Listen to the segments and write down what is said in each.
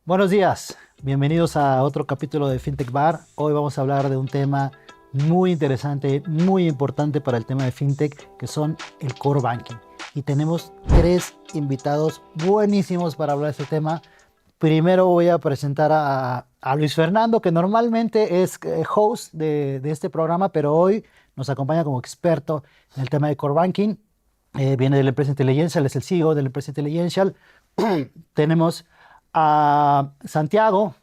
Buenos días, bienvenidos a otro capítulo de FinTech Bar. Hoy vamos a hablar de un tema muy interesante, muy importante para el tema de FinTech, que son el core banking. Y tenemos tres invitados buenísimos para hablar de este tema. Primero voy a presentar a Luis Fernando, que normalmente es host de este programa, pero hoy nos acompaña como experto en el tema de core banking. Viene de la empresa Intelligential, es el CEO de la empresa Intelligential. Tenemos a Santiago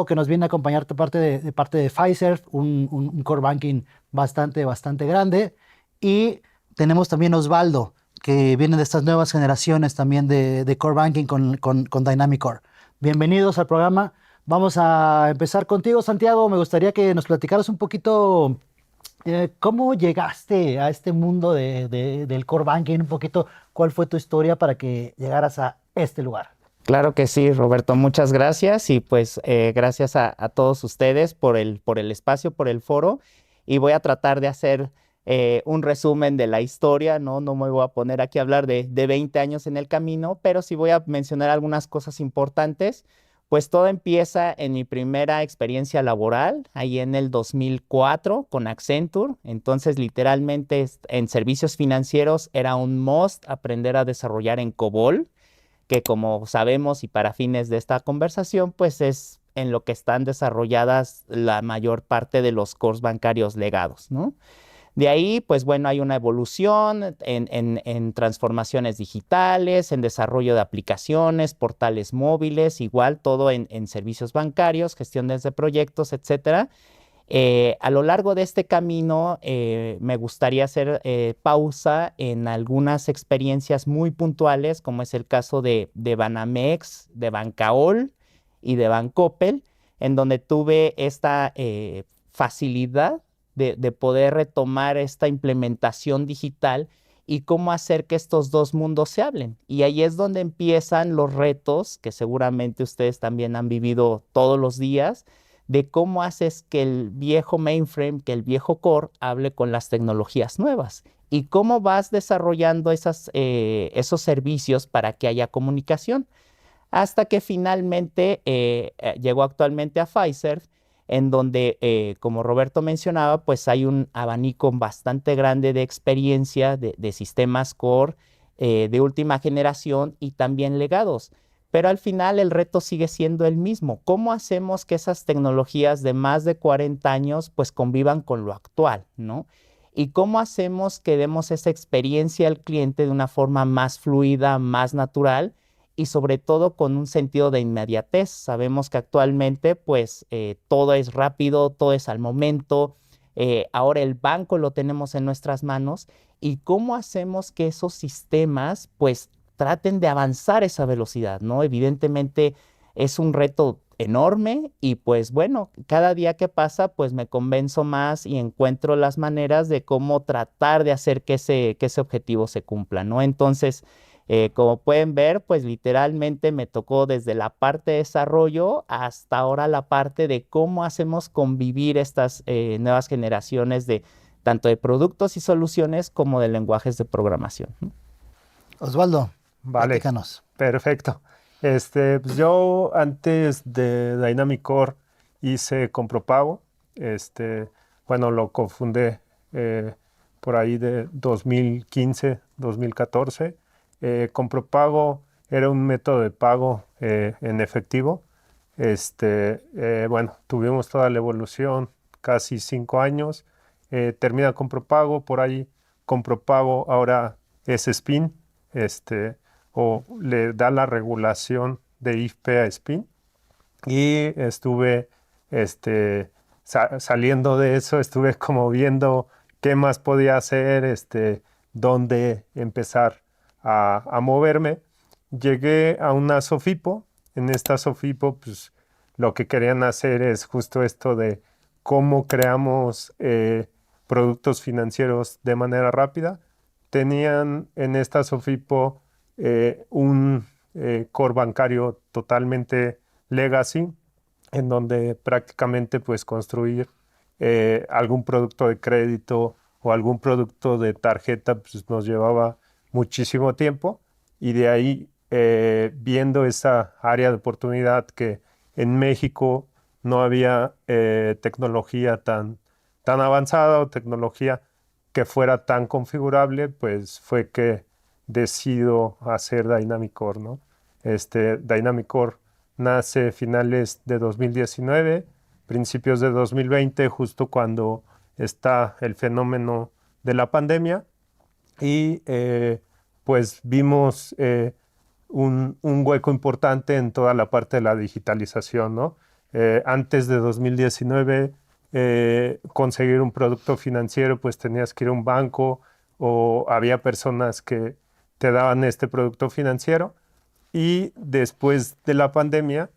que nos viene a acompañar de parte de Pfizer, un core banking bastante grande. Y tenemos también Osvaldo, que viene de estas nuevas generaciones también de core banking con Dynamic Core. Bienvenidos al programa. Vamos a empezar contigo, Santiago. Me gustaría que nos platicaras un poquito cómo llegaste a este mundo del core banking, un poquito cuál fue tu historia para que llegaras a este lugar. Claro que sí, Roberto, muchas gracias y pues gracias a todos ustedes por el espacio, por el foro y voy a tratar de hacer un resumen de la historia, ¿no? No me voy a poner aquí a hablar de 20 años en el camino, pero sí voy a mencionar algunas cosas importantes. Pues todo empieza en mi primera experiencia laboral, ahí en el 2004 con Accenture. Entonces, literalmente en servicios financieros era un must aprender a desarrollar en COBOL, que como sabemos y para fines de esta conversación, pues es en lo que están desarrolladas la mayor parte de los cores bancarios legados, ¿no? De ahí, pues bueno, hay una evolución en transformaciones digitales, en desarrollo de aplicaciones, portales móviles, igual todo en servicios bancarios, gestiones de proyectos, etcétera. A lo largo de este camino, me gustaría hacer pausa en algunas experiencias muy puntuales, como es el caso de Banamex, de Bancaol y de Bancoppel, en donde tuve esta facilidad de poder retomar esta implementación digital y cómo hacer que estos dos mundos se hablen. Y ahí es donde empiezan los retos que seguramente ustedes también han vivido todos los días, de cómo haces que el viejo mainframe, que el viejo core, hable con las tecnologías nuevas y cómo vas desarrollando esos servicios para que haya comunicación. Hasta que finalmente llegó actualmente a Pfizer, en donde, como Roberto mencionaba, pues hay un abanico bastante grande de experiencia de sistemas core de última generación y también legados. Pero al final el reto sigue siendo el mismo. ¿Cómo hacemos que esas tecnologías de más de 40 años pues convivan con lo actual, ¿no? ¿Y cómo hacemos que demos esa experiencia al cliente de una forma más fluida, más natural y sobre todo con un sentido de inmediatez? Sabemos que actualmente pues todo es rápido, todo es al momento. Ahora el banco lo tenemos en nuestras manos y cómo hacemos que esos sistemas pues traten de avanzar esa velocidad, ¿no? Evidentemente es un reto enorme y pues bueno, cada día que pasa pues me convenzo más y encuentro las maneras de cómo tratar de hacer que ese objetivo se cumpla, ¿no? Entonces, como pueden ver, pues literalmente me tocó desde la parte de desarrollo hasta ahora la parte de cómo hacemos convivir estas nuevas generaciones de tanto de productos y soluciones como de lenguajes de programación, ¿no? Osvaldo, Vale, platícanos. perfecto. Pues yo antes de Dynamic Core hice Compropago. Bueno, lo cofundé por ahí de 2015, 2014. Compropago era un método de pago en efectivo. Bueno, tuvimos toda la evolución, casi 5 años. Termina Compropago, por ahí Compropago ahora es Spin. O le da la regulación de IFPE a SPIN. Y estuve saliendo de eso, estuve como viendo qué más podía hacer, dónde empezar a moverme. Llegué a una Sofipo. En esta Sofipo, pues lo que querían hacer es justo esto de cómo creamos productos financieros de manera rápida. Tenían en esta Sofipo un core bancario totalmente legacy, en donde prácticamente pues construir algún producto de crédito o algún producto de tarjeta pues nos llevaba muchísimo tiempo, y de ahí viendo esa área de oportunidad que en México no había tecnología tan avanzada o tecnología que fuera tan configurable, pues fue que decido hacer Dynamic Core, ¿no? Dynamic Core nace finales de 2019, principios de 2020, justo cuando está el fenómeno de la pandemia, y pues vimos un hueco importante en toda la parte de la digitalización, ¿no? Antes de 2019, conseguir un producto financiero, pues tenías que ir a un banco o había personas que te daban este producto financiero. Y después de la pandemia,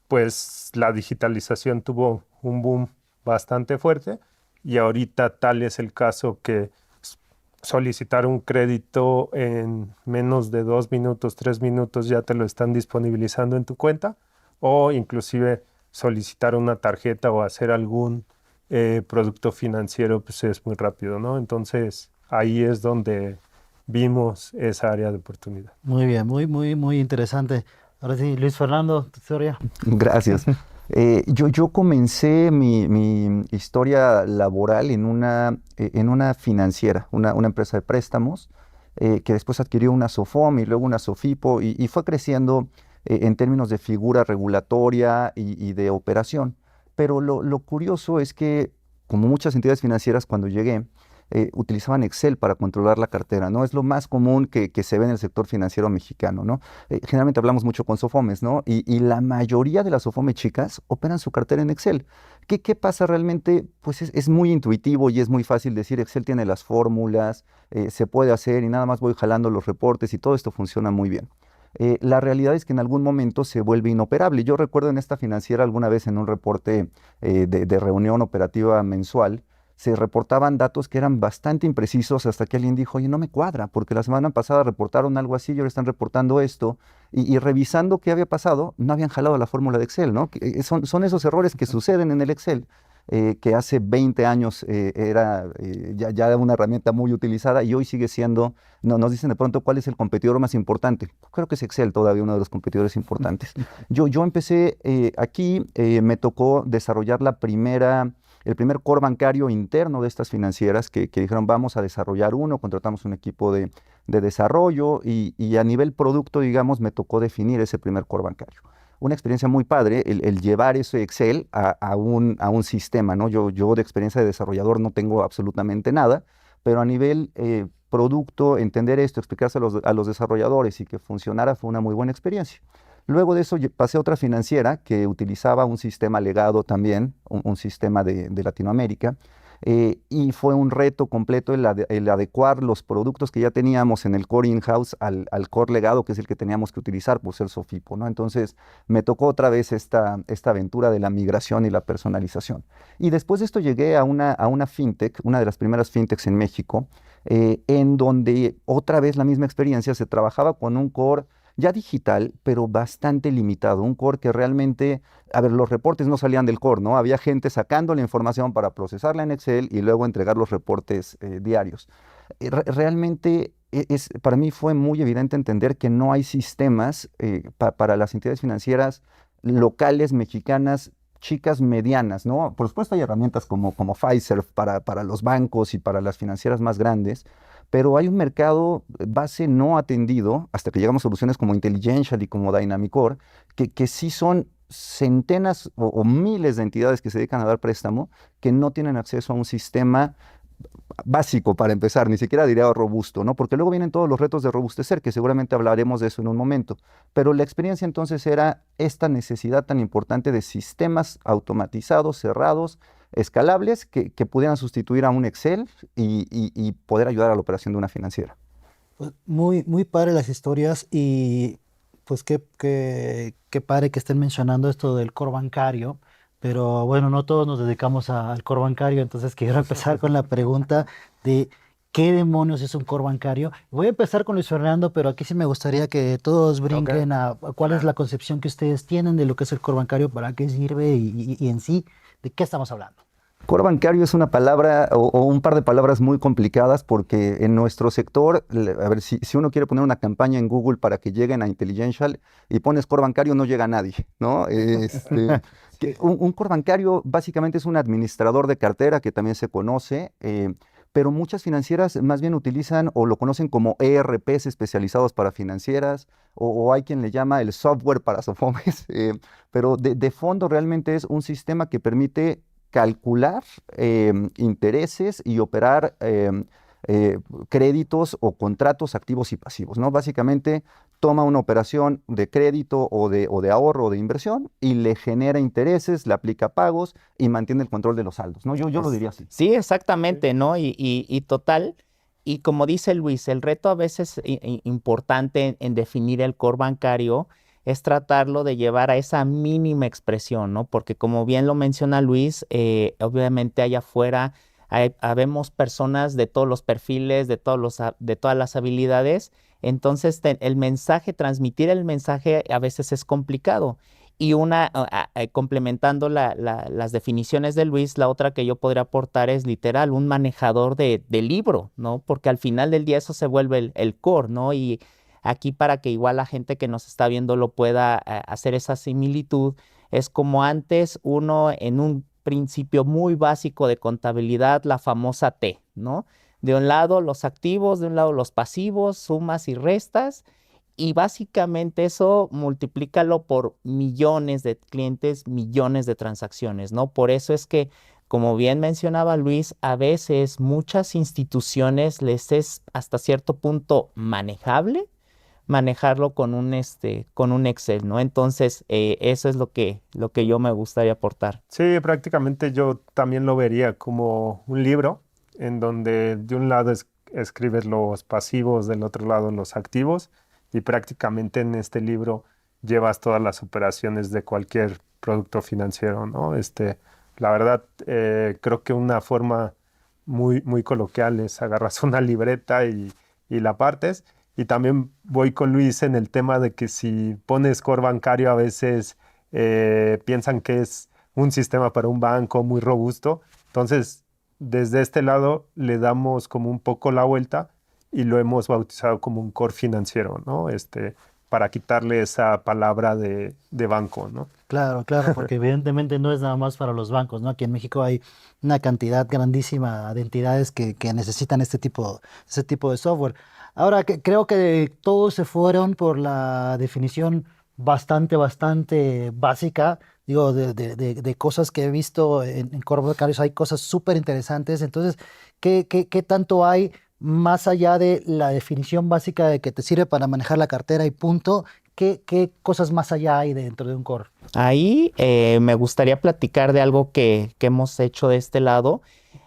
pues la digitalización tuvo un boom bastante fuerte y ahorita tal es el caso que solicitar un crédito en menos de 2 minutos, 3 minutos ya te lo están disponibilizando en tu cuenta, o inclusive solicitar una tarjeta o hacer algún producto financiero, pues es muy rápido, ¿no? Entonces ahí es donde vimos esa área de oportunidad. Muy bien, muy interesante. Ahora sí, Luis Fernando, tu historia. Gracias. Yo comencé mi historia laboral en una financiera, una empresa de préstamos, que después adquirió una SOFOM y luego una SOFIPO y fue creciendo en términos de figura regulatoria y de operación. Pero lo curioso es que, como muchas entidades financieras cuando llegué, utilizaban Excel para controlar la cartera, ¿no? Es lo más común que se ve en el sector financiero mexicano, ¿no? Generalmente hablamos mucho con SOFOMES, ¿no? Y la mayoría de las SOFOMES chicas operan su cartera en Excel. ¿Qué pasa realmente? Pues es muy intuitivo y es muy fácil decir, Excel tiene las fórmulas, se puede hacer y nada más voy jalando los reportes y todo esto funciona muy bien. La realidad es que en algún momento se vuelve inoperable. Yo recuerdo en esta financiera alguna vez en un reporte de reunión operativa mensual, se reportaban datos que eran bastante imprecisos hasta que alguien dijo, oye, no me cuadra, porque la semana pasada reportaron algo así y ahora están reportando esto, y revisando qué había pasado, no habían jalado la fórmula de Excel, ¿no? Son esos errores que suceden en el Excel, que hace 20 años era ya una herramienta muy utilizada y hoy sigue siendo, no, nos dicen de pronto cuál es el competidor más importante. Creo que es Excel todavía uno de los competidores importantes. Yo empecé aquí, me tocó desarrollar el primer core bancario interno de estas financieras que dijeron vamos a desarrollar uno, contratamos un equipo de desarrollo y a nivel producto, digamos, me tocó definir ese primer core bancario. Una experiencia muy padre el llevar ese Excel a un sistema, ¿no? Yo de experiencia de desarrollador no tengo absolutamente nada, pero a nivel producto, entender esto, explicarse a los desarrolladores y que funcionara fue una muy buena experiencia. Luego de eso pasé a otra financiera que utilizaba un sistema legado también, un sistema de Latinoamérica, y fue un reto completo el adecuar los productos que ya teníamos en el core in-house al core legado, que es el que teníamos que utilizar por ser SOFIPO, ¿no? Entonces me tocó otra vez esta aventura de la migración y la personalización. Y después de esto llegué a una fintech, una de las primeras fintechs en México, en donde otra vez la misma experiencia, se trabajaba con un core ya digital, pero bastante limitado, un core que realmente, a ver, los reportes no salían del core, ¿no? Había gente sacando la información para procesarla en Excel y luego entregar los reportes diarios. Realmente para mí fue muy evidente entender que no hay sistemas para las entidades financieras locales, mexicanas, chicas, medianas, ¿no? Por supuesto hay herramientas como Fiserv para los bancos y para las financieras más grandes, pero hay un mercado base no atendido hasta que llegamos a soluciones como Intelligential y como Dynamic Core, que sí son centenas o miles de entidades que se dedican a dar préstamo que no tienen acceso a un sistema básico para empezar, ni siquiera diría robusto, ¿no? Porque luego vienen todos los retos de robustecer, que seguramente hablaremos de eso en un momento. Pero la experiencia entonces era esta necesidad tan importante de sistemas automatizados, cerrados, escalables, que pudieran sustituir a un Excel y poder ayudar a la operación de una financiera. Pues muy padre las historias y pues qué padre que estén mencionando esto del core bancario, pero bueno, no todos nos dedicamos al core bancario, entonces quiero empezar con la pregunta de ¿qué demonios es un core bancario? Voy a empezar con Luis Fernando, pero aquí sí me gustaría que todos brinquen a cuál es la concepción que ustedes tienen de lo que es el core bancario, para qué sirve y en sí, ¿de qué estamos hablando? Core bancario es una palabra o un par de palabras muy complicadas porque en nuestro sector, a ver, si uno quiere poner una campaña en Google para que lleguen a Intelligential y pones core bancario, no llega a nadie, ¿no? Un core bancario básicamente es un administrador de cartera que también se conoce, pero muchas financieras más bien utilizan o lo conocen como ERPs especializados para financieras o hay quien le llama el software para SOFOMES, pero de fondo realmente es un sistema que permite calcular intereses y operar créditos o contratos activos y pasivos, ¿no? Básicamente toma una operación de crédito o de ahorro o de inversión y le genera intereses, le aplica pagos y mantiene el control de los saldos, ¿no? Yo lo diría así. Sí, exactamente, ¿no? Y total, y como dice Luis, el reto a veces importante en definir el core bancario es tratarlo de llevar a esa mínima expresión, ¿no? Porque como bien lo menciona Luis, obviamente allá afuera habemos personas de todos los perfiles, de todas las habilidades, entonces el mensaje, transmitir el mensaje a veces es complicado. Y complementando las definiciones de Luis, la otra que yo podría aportar es literal un manejador de libro, ¿no? Porque al final del día eso se vuelve el core, ¿no? Y aquí para que igual la gente que nos está viendo lo pueda hacer esa similitud, es como antes uno en un principio muy básico de contabilidad, la famosa T, ¿no? De un lado los activos, de un lado los pasivos, sumas y restas, y básicamente eso multiplícalo por millones de clientes, millones de transacciones, ¿no? Por eso es que, como bien mencionaba Luis, a veces muchas instituciones les es hasta cierto punto manejable manejarlo con un Excel, ¿no? Entonces, eso es lo que yo me gustaría aportar. Sí, prácticamente yo también lo vería como un libro en donde de un lado escribes los pasivos, del otro lado los activos y prácticamente en este libro llevas todas las operaciones de cualquier producto financiero, ¿no? La verdad, creo que una forma muy coloquial es agarras una libreta y la partes. Y también voy con Luis en el tema de que si pones core bancario a veces piensan que es un sistema para un banco muy robusto. Entonces, desde este lado le damos como un poco la vuelta y lo hemos bautizado como un core financiero, ¿no? Para quitarle esa palabra de banco, ¿no? Claro, claro, porque evidentemente no es nada más para los bancos, ¿no? Aquí en México hay una cantidad grandísima de entidades que necesitan este tipo de software. Ahora, creo que todos se fueron por la definición bastante básica, digo, de cosas que he visto en Core Vocarios, hay cosas súper interesantes. Entonces, ¿qué tanto hay más allá de la definición básica de que te sirve para manejar la cartera y punto? ¿Qué cosas más allá hay dentro de un core? Ahí me gustaría platicar de algo que hemos hecho de este lado.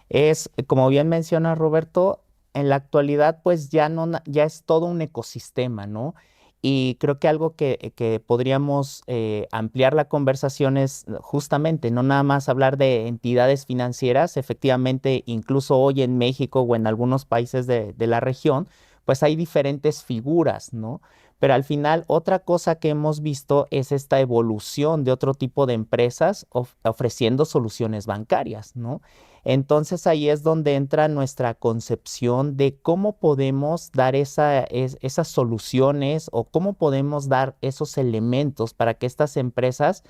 Es, como bien menciona Roberto, en la actualidad pues ya es todo un ecosistema, ¿no? Y creo que algo que podríamos ampliar la conversación es justamente no nada más hablar de entidades financieras, efectivamente incluso hoy en México o en algunos países de la región, pues hay diferentes figuras, ¿no? Pero al final, otra cosa que hemos visto es esta evolución de otro tipo de empresas ofreciendo soluciones bancarias, ¿no? Entonces ahí es donde entra nuestra concepción de cómo podemos dar esas soluciones o cómo podemos dar esos elementos para que estas empresas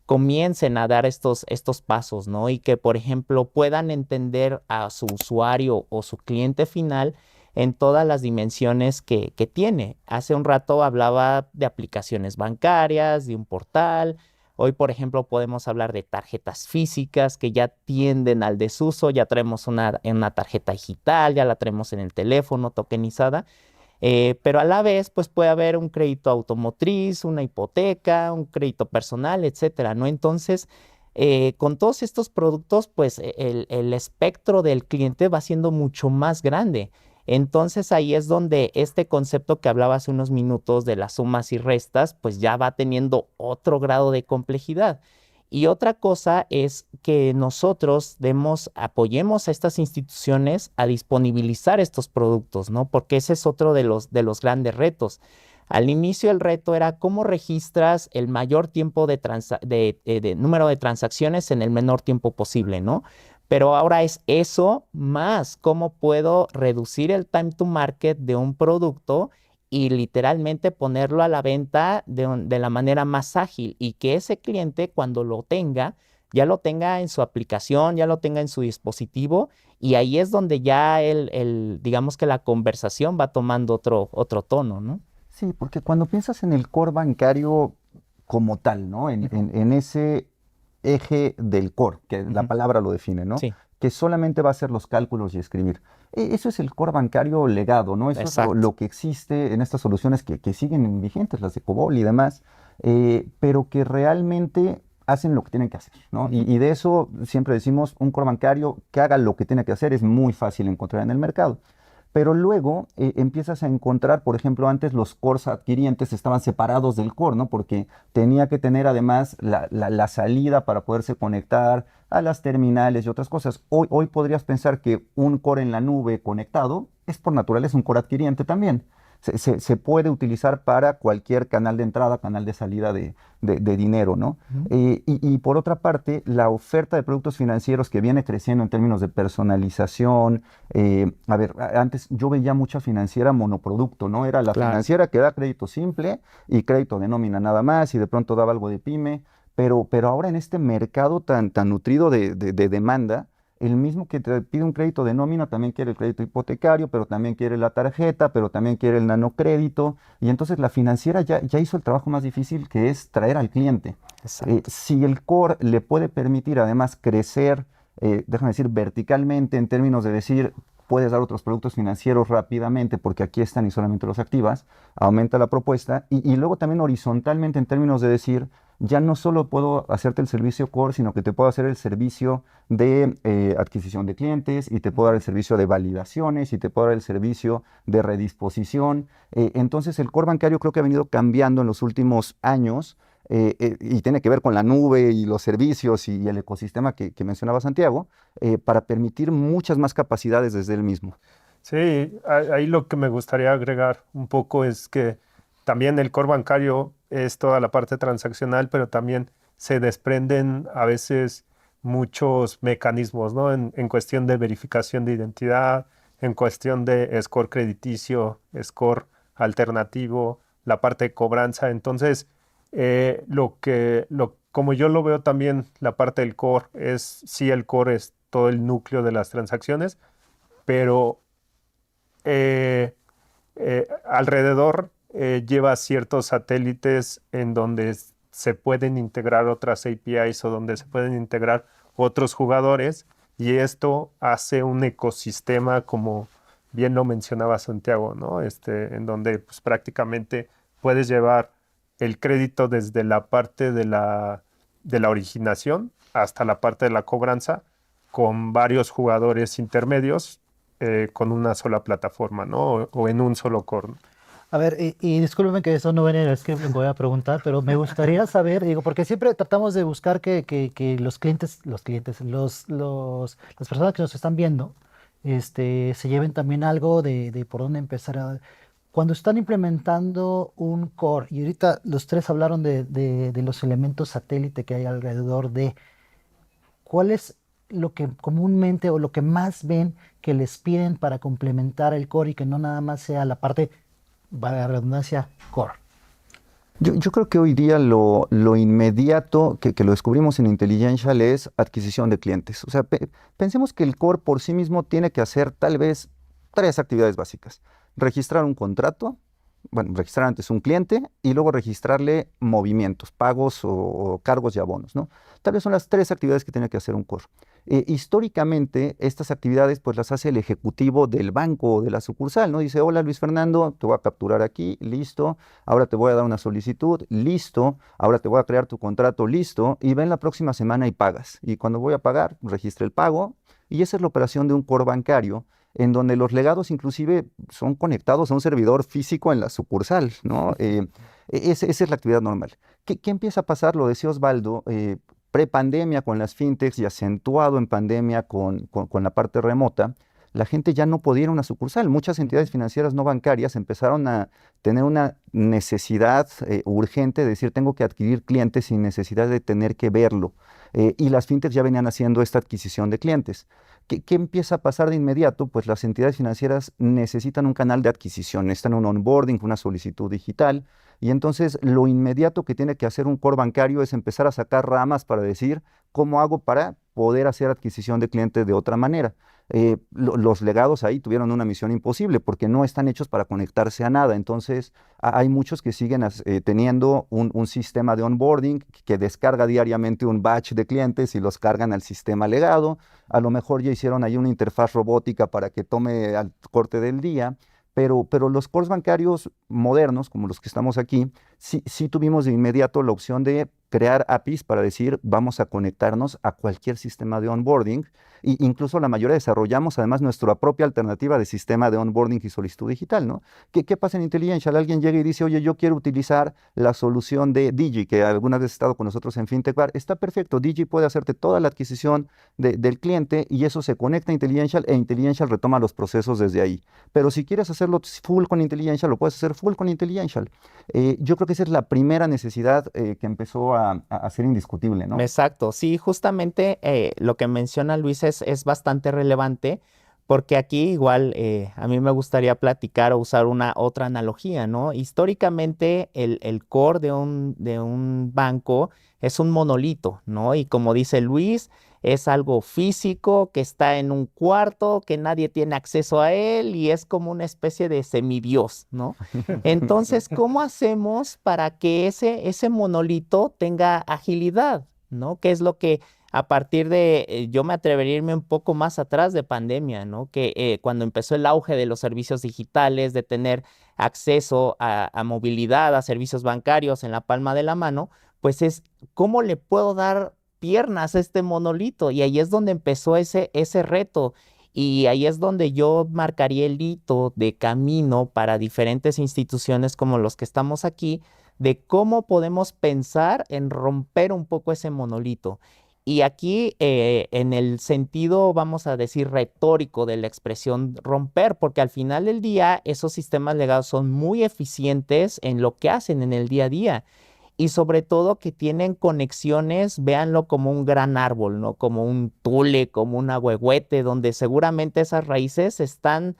comiencen a dar estos pasos, ¿no? Y que, por ejemplo, puedan entender a su usuario o su cliente final en todas las dimensiones que tiene. Hace un rato hablaba de aplicaciones bancarias, de un portal. Hoy, por ejemplo, podemos hablar de tarjetas físicas que ya tienden al desuso. Ya traemos una tarjeta digital, ya la traemos en el teléfono tokenizada. Pero a la vez, pues puede haber un crédito automotriz, una hipoteca, un crédito personal, etcétera, ¿no? Entonces, con todos estos productos, pues el espectro del cliente va siendo mucho más grande. Entonces ahí es donde este concepto que hablaba hace unos minutos de las sumas y restas, pues ya va teniendo otro grado de complejidad. Y otra cosa es que nosotros apoyemos a estas instituciones a disponibilizar estos productos, ¿no? Porque ese es otro de los grandes retos. Al inicio el reto era cómo registras el mayor tiempo de número de transacciones en el menor tiempo posible, ¿no? Pero ahora es eso más cómo puedo reducir el time to market de un producto y literalmente ponerlo a la venta de la manera más ágil y que ese cliente cuando lo tenga, ya lo tenga en su aplicación, ya lo tenga en su dispositivo y ahí es donde ya digamos que la conversación va tomando otro tono, ¿no? Sí, porque cuando piensas en el core bancario como tal, ¿no? En ese eje del core, que la palabra lo define, ¿no? Sí, Que solamente va a hacer los cálculos y escribir. Eso es el core bancario legado, ¿no? Eso es exacto. lo que existe en estas soluciones que siguen vigentes, las de COBOL y demás, pero que realmente hacen lo que tienen que hacer, ¿no? Y de eso siempre decimos, un core bancario que haga lo que tiene que hacer es muy fácil encontrar en el mercado. Pero luego empiezas a encontrar, por ejemplo, antes los cores adquirientes estaban separados del core, ¿no? Porque tenía que tener además la salida para poderse conectar a las terminales y otras cosas. Hoy podrías pensar que un core en la nube conectado es por naturaleza un core adquiriente también. Se puede utilizar para cualquier canal de entrada, canal de salida de dinero, ¿no? Ujú. Y por otra parte, la oferta de productos financieros que viene creciendo en términos de personalización. A ver, antes yo veía mucha financiera monoproducto, ¿no? Era la Claro. financiera que da crédito simple y crédito de nómina nada más y de pronto daba algo de pyme, pero ahora en este mercado tan nutrido de demanda, el mismo que te pide un crédito de nómina también quiere el crédito hipotecario, pero también quiere la tarjeta, pero también quiere el nanocrédito. Y entonces la financiera ya hizo el trabajo más difícil, que es traer al cliente. Exacto. Si el core le puede permitir además crecer, déjame decir, verticalmente en términos de decir, puedes dar otros productos financieros rápidamente porque aquí están y solamente los activas, aumenta la propuesta. Y luego también horizontalmente en términos de decir, ya no solo puedo hacerte el servicio core, sino que te puedo hacer el servicio de adquisición de clientes y te puedo dar el servicio de validaciones y te puedo dar el servicio de redisposición. Entonces el core bancario creo que ha venido cambiando en los últimos años y tiene que ver con la nube y los servicios y el ecosistema que mencionaba Santiago, para permitir muchas más capacidades desde él mismo. Sí, ahí lo que me gustaría agregar un poco es que también el core bancario es toda la parte transaccional, pero también se desprenden a veces muchos mecanismos, ¿no? En cuestión de verificación de identidad, en cuestión de score crediticio, score alternativo, la parte de cobranza. Entonces, como yo lo veo también, la parte del core es, sí, el core es todo el núcleo de las transacciones, pero alrededor lleva ciertos satélites en donde se pueden integrar otras APIs o donde se pueden integrar otros jugadores y esto hace un ecosistema como bien lo mencionaba Santiago, ¿no? En donde pues, prácticamente puedes llevar el crédito desde la parte de la originación hasta la parte de la cobranza con varios jugadores intermedios con una sola plataforma, ¿no? O en un solo core. A ver, y discúlpeme que eso no viene en el script, lo que voy a preguntar, pero me gustaría saber, digo, porque siempre tratamos de buscar que las personas que nos están viendo, se lleven también algo de por dónde empezar cuando están implementando un core, y ahorita los tres hablaron de los elementos satélite que hay alrededor ¿cuál es lo que comúnmente o lo que más ven que les piden para complementar el core y que no nada más sea la parte, valga la redundancia, core? Yo creo que hoy día lo inmediato que lo descubrimos en Intelligential es adquisición de clientes. O sea, pensemos que el core por sí mismo tiene que hacer tal vez 3 actividades básicas. Registrar un contrato, bueno, registrar antes un cliente y luego registrarle movimientos, pagos o cargos y abonos, ¿no? Tal vez son las 3 actividades que tiene que hacer un core. Históricamente, estas actividades pues las hace el ejecutivo del banco o de la sucursal, ¿no? Dice, hola Luis Fernando, te voy a capturar aquí, listo, ahora te voy a dar una solicitud, listo, ahora te voy a crear tu contrato, listo, y ven la próxima semana y pagas. Y cuando voy a pagar, registra el pago, y esa es la operación de un core bancario, en donde los legados inclusive son conectados a un servidor físico en la sucursal, ¿no? Esa es la actividad normal. ¿Qué empieza a pasar? Lo decía Osvaldo, prepandemia con las fintechs y acentuado en pandemia con la parte remota, la gente ya no podía ir a una sucursal. Muchas entidades financieras no bancarias empezaron a tener una necesidad urgente de decir, tengo que adquirir clientes sin necesidad de tener que verlo. Y las fintechs ya venían haciendo esta adquisición de clientes. ¿Qué empieza a pasar de inmediato? Pues las entidades financieras necesitan un canal de adquisición, necesitan un onboarding, una solicitud digital, y entonces lo inmediato que tiene que hacer un core bancario es empezar a sacar ramas para decir, ¿cómo hago para poder hacer adquisición de clientes de otra manera? Los legados ahí tuvieron una misión imposible porque no están hechos para conectarse a nada. Entonces, hay muchos que siguen teniendo un sistema de onboarding que descarga diariamente un batch de clientes y los cargan al sistema legado. A lo mejor ya hicieron ahí una interfaz robótica para que tome al corte del día. Pero los cores bancarios modernos, como los que estamos aquí, sí tuvimos de inmediato la opción de crear APIs para decir, vamos a conectarnos a cualquier sistema de onboarding. E incluso la mayoría desarrollamos además nuestra propia alternativa de sistema de onboarding y solicitud digital, ¿no? ¿Qué pasa en Intelligential? Alguien llega y dice, oye, yo quiero utilizar la solución de Digi, que alguna vez ha estado con nosotros en FinTech Bar. Está perfecto, Digi puede hacerte toda la adquisición del cliente y eso se conecta a Intelligential e Intelligential retoma los procesos desde ahí. Pero si quieres hacerlo full con Intelligential, lo puedes hacer full con Intelligential. Yo creo que esa es la primera necesidad que empezó a ser indiscutible, ¿no? Exacto, sí, justamente lo que menciona Luis es bastante relevante porque aquí igual a mí me gustaría platicar o usar una otra analogía, ¿no? Históricamente el core de un banco es un monolito, ¿no? Y como dice Luis, es algo físico que está en un cuarto, que nadie tiene acceso a él y es como una especie de semidios, ¿no? Entonces, ¿cómo hacemos para que ese monolito tenga agilidad, ¿no? Que es lo que a partir de, yo me atrevería a irme un poco más atrás de pandemia, ¿no? Que cuando empezó el auge de los servicios digitales, de tener acceso a movilidad, a servicios bancarios en la palma de la mano, pues es cómo le puedo dar piernas a este monolito. Y ahí es donde empezó ese reto. Y ahí es donde yo marcaría el hito de camino para diferentes instituciones como los que estamos aquí, de cómo podemos pensar en romper un poco ese monolito. Y aquí, en el sentido, vamos a decir, retórico de la expresión romper, porque al final del día, esos sistemas legados son muy eficientes en lo que hacen en el día a día. Y sobre todo que tienen conexiones, véanlo como un gran árbol, ¿no? Como un tule, como un ahuehuete, donde seguramente esas raíces están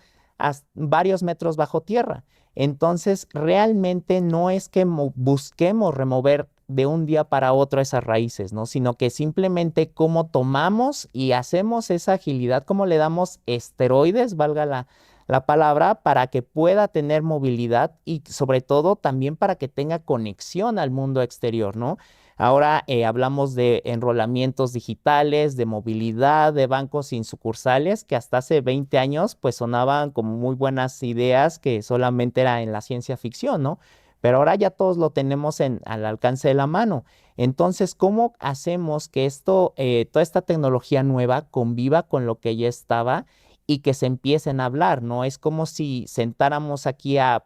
varios metros bajo tierra. Entonces, realmente no es que busquemos remover de un día para otro esas raíces, ¿no? Sino que simplemente cómo tomamos y hacemos esa agilidad, cómo le damos esteroides, valga la palabra, para que pueda tener movilidad y sobre todo también para que tenga conexión al mundo exterior, ¿no? Ahora hablamos de enrolamientos digitales, de movilidad, de bancos sin sucursales, que hasta hace 20 años pues sonaban como muy buenas ideas que solamente era en la ciencia ficción, ¿no? Pero ahora ya todos lo tenemos al alcance de la mano. Entonces, ¿cómo hacemos que toda esta tecnología nueva conviva con lo que ya estaba y que se empiecen a hablar, ¿no? Es como si sentáramos aquí a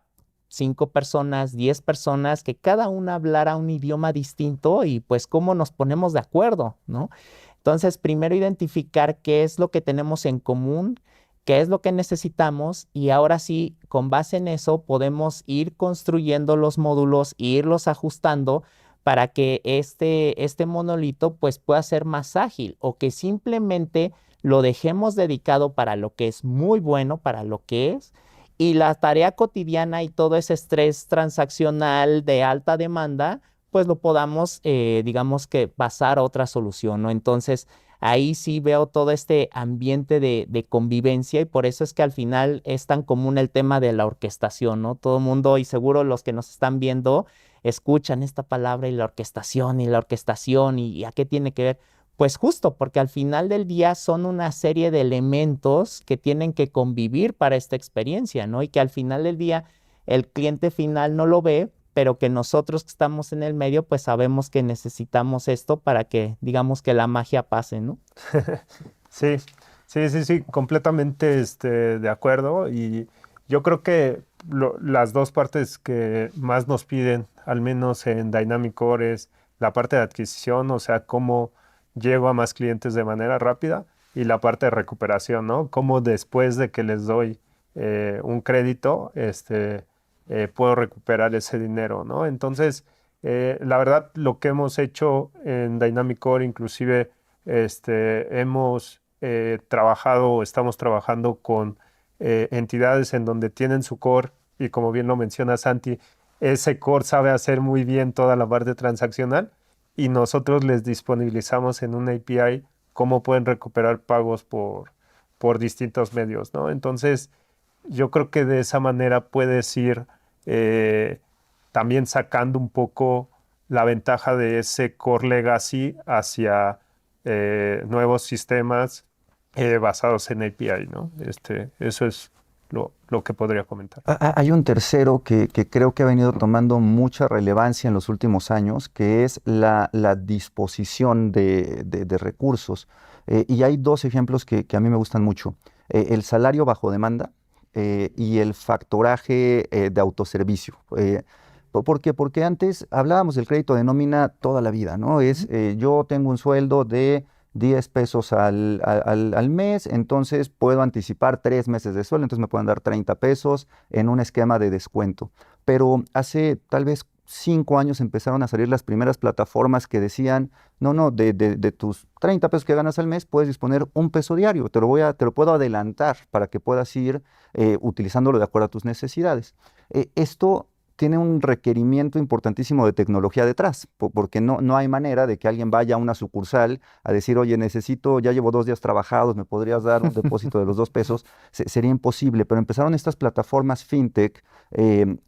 5 personas, 10 personas, que cada una hablara un idioma distinto y pues cómo nos ponemos de acuerdo, ¿no? Entonces, primero identificar qué es lo que tenemos en común, qué es lo que necesitamos y ahora sí, con base en eso, podemos ir construyendo los módulos e irlos ajustando para que este monolito pues pueda ser más ágil o que simplemente lo dejemos dedicado para lo que es muy bueno, para lo que es, y la tarea cotidiana y todo ese estrés transaccional de alta demanda, pues lo podamos, digamos que pasar a otra solución, ¿no? Entonces, ahí sí veo todo este ambiente de convivencia y por eso es que al final es tan común el tema de la orquestación, ¿no? Todo el mundo y seguro los que nos están viendo escuchan esta palabra y la orquestación y a qué tiene que ver. Pues justo porque al final del día son una serie de elementos que tienen que convivir para esta experiencia, ¿no? Y que al final del día el cliente final no lo ve, pero que nosotros que estamos en el medio, pues sabemos que necesitamos esto para que, digamos, que la magia pase, ¿no? Sí, completamente de acuerdo. Y yo creo que las dos partes que más nos piden, al menos en Dynamic Core, es la parte de adquisición, o sea, cómo llego a más clientes de manera rápida, y la parte de recuperación, ¿no? Cómo después de que les doy un crédito, puedo recuperar ese dinero, ¿no? Entonces, la verdad, lo que hemos hecho en Dynamic Core, inclusive hemos trabajado o estamos trabajando con entidades en donde tienen su core y como bien lo menciona Santi, ese core sabe hacer muy bien toda la parte transaccional y nosotros les disponibilizamos en una API cómo pueden recuperar pagos por distintos medios, ¿no? Entonces, yo creo que de esa manera puedes ir también sacando un poco la ventaja de ese core legacy hacia nuevos sistemas basados en API, ¿no? Eso es lo que podría comentar. Hay un tercero que creo que ha venido tomando mucha relevancia en los últimos años, que es la disposición de recursos. Y hay dos ejemplos que a mí me gustan mucho. El salario bajo demanda y el factoraje de autoservicio. ¿Por qué? Porque antes hablábamos del crédito de nómina toda la vida, ¿no? Yo tengo un sueldo de 10 pesos al mes, entonces puedo anticipar 3 meses de sueldo, entonces me pueden dar 30 pesos en un esquema de descuento. Pero hace tal vez 5 años empezaron a salir las primeras plataformas que decían, no, de tus 30 pesos que ganas al mes puedes disponer 1 peso diario, te lo puedo adelantar para que puedas ir utilizándolo de acuerdo a tus necesidades. Esto tiene un requerimiento importantísimo de tecnología detrás, porque no hay manera de que alguien vaya a una sucursal a decir, oye, ya llevo 2 días trabajados, ¿me podrías dar un depósito de los 2 pesos? Sería imposible, pero empezaron estas plataformas fintech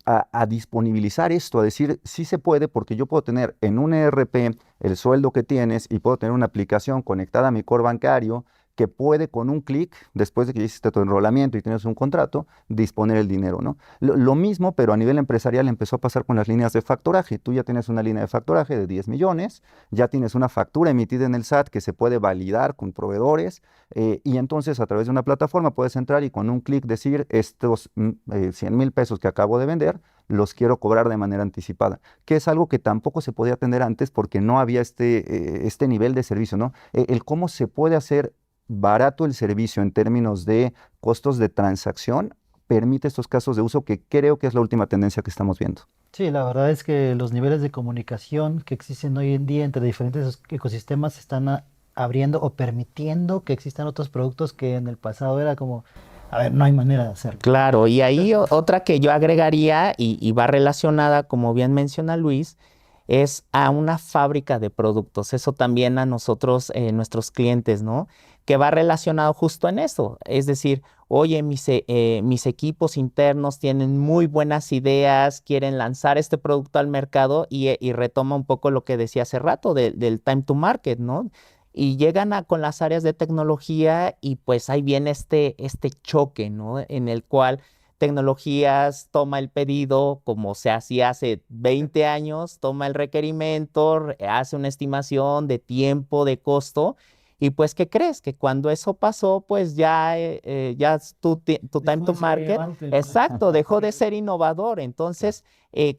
a disponibilizar esto, a decir, sí se puede, porque yo puedo tener en un ERP el sueldo que tienes y puedo tener una aplicación conectada a mi core bancario que puede con un clic, después de que hiciste tu enrolamiento y tienes un contrato, disponer el dinero, ¿no? Lo mismo, pero a nivel empresarial empezó a pasar con las líneas de factoraje. Tú ya tienes una línea de factoraje de 10 millones, ya tienes una factura emitida en el SAT que se puede validar con proveedores y entonces a través de una plataforma puedes entrar y con un clic decir estos 100,000 pesos que acabo de vender, los quiero cobrar de manera anticipada, que es algo que tampoco se podía atender antes porque no había este nivel de servicio, ¿no? El cómo se puede hacer barato el servicio en términos de costos de transacción permite estos casos de uso que creo que es la última tendencia que estamos viendo. Sí, la verdad es que los niveles de comunicación que existen hoy en día entre diferentes ecosistemas están abriendo o permitiendo que existan otros productos que en el pasado era como, a ver, no hay manera de hacerlo. Claro, y ahí otra que yo agregaría y va relacionada, como bien menciona Luis, es a una fábrica de productos. Eso también a nosotros, nuestros clientes, ¿no? Que va relacionado justo en eso. Es decir, oye, mis equipos internos tienen muy buenas ideas, quieren lanzar este producto al mercado y retoma un poco lo que decía hace rato del time to market, ¿no? Y llegan con las áreas de tecnología y pues ahí viene este choque, ¿no? En el cual tecnologías toma el pedido como se hacía hace 20 años, toma el requerimiento, hace una estimación de tiempo, de costo, y pues, ¿qué crees? Que cuando eso pasó, pues ya tu time to market, exacto, dejó de ser innovador. Entonces,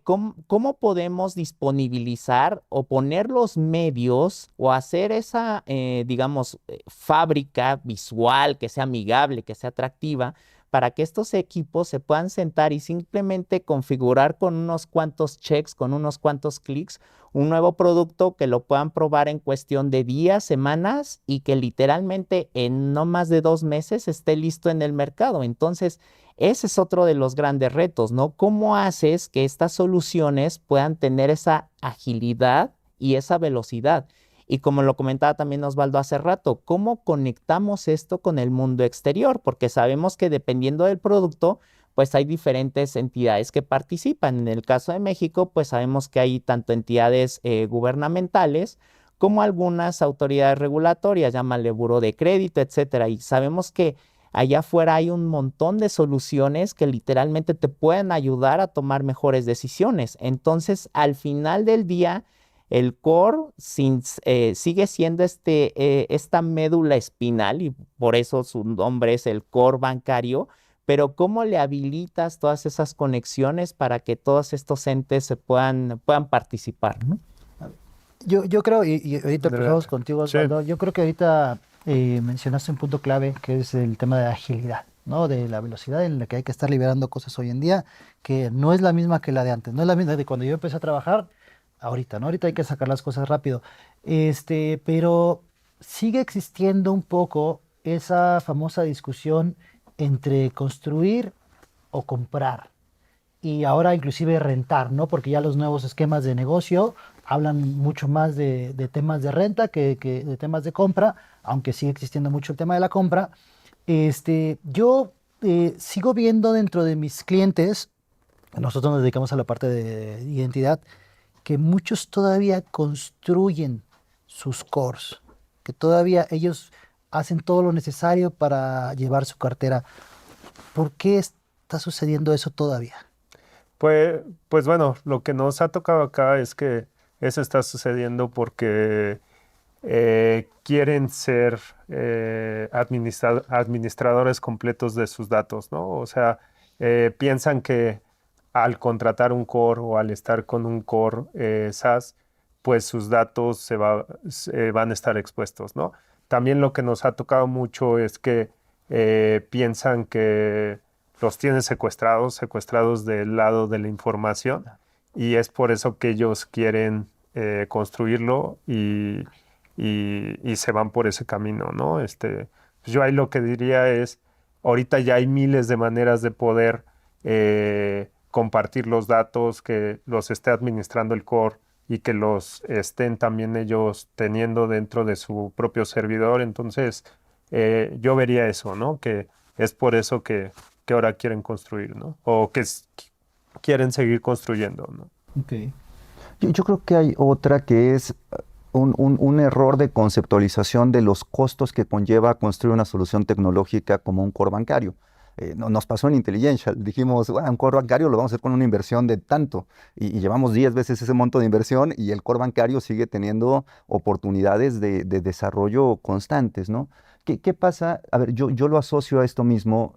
¿cómo podemos disponibilizar o poner los medios o hacer esa, digamos, fábrica visual que sea amigable, que sea atractiva, para que estos equipos se puedan sentar y simplemente configurar con unos cuantos checks, con unos cuantos clics, un nuevo producto que lo puedan probar en cuestión de días, semanas y que literalmente en no más de 2 meses esté listo en el mercado? Entonces, ese es otro de los grandes retos, ¿no? ¿Cómo haces que estas soluciones puedan tener esa agilidad y esa velocidad? Y como lo comentaba también Osvaldo hace rato, ¿cómo conectamos esto con el mundo exterior? Porque sabemos que dependiendo del producto, pues hay diferentes entidades que participan. En el caso de México, pues sabemos que hay tanto entidades gubernamentales como algunas autoridades regulatorias, llámale buró de crédito, etcétera. Y sabemos que allá afuera hay un montón de soluciones que literalmente te pueden ayudar a tomar mejores decisiones. Entonces, al final del día, el core sigue siendo esta médula espinal y por eso su nombre es el core bancario, pero ¿cómo le habilitas todas esas conexiones para que todos estos entes se puedan participar, ¿no? Yo creo, y ahorita empezamos contigo, Osvaldo, yo creo que ahorita mencionaste un punto clave que es el tema de la agilidad, ¿no? De la velocidad en la que hay que estar liberando cosas hoy en día, que no es la misma que la de antes, no es la misma de cuando yo empecé a trabajar, ahorita, ¿no? Ahorita hay que sacar las cosas rápido. Pero sigue existiendo un poco esa famosa discusión entre construir o comprar y ahora inclusive rentar, ¿no? Porque ya los nuevos esquemas de negocio hablan mucho más de temas de renta que de temas de compra, aunque sigue existiendo mucho el tema de la compra. Yo sigo viendo dentro de mis clientes, nosotros nos dedicamos a la parte de identidad, que muchos todavía construyen sus cores, que todavía ellos hacen todo lo necesario para llevar su cartera. ¿Por qué está sucediendo eso todavía? Pues bueno, lo que nos ha tocado acá es que eso está sucediendo porque quieren ser administradores completos de sus datos, ¿no? O sea, piensan que al contratar un core o al estar con un core SaaS, pues sus datos se van a estar expuestos, ¿no? También lo que nos ha tocado mucho es que piensan que los tienen secuestrados del lado de la información, y es por eso que ellos quieren construirlo y se van por ese camino, ¿no? Pues yo ahí lo que diría es, ahorita ya hay miles de maneras de poder compartir los datos, que los esté administrando el core y que los estén también ellos teniendo dentro de su propio servidor. Entonces, yo vería eso, ¿no? Que es por eso que ahora quieren construir, ¿no? O que quieren seguir construyendo, ¿no? Ok. Yo creo que hay otra que es un error de conceptualización de los costos que conlleva construir una solución tecnológica como un core bancario. Nos pasó en Intelligential, dijimos, "Bueno, un core bancario lo vamos a hacer con una inversión de tanto", y llevamos 10 veces ese monto de inversión y el core bancario sigue teniendo oportunidades de desarrollo constantes, ¿no? ¿Qué pasa? A ver, yo lo asocio a esto mismo.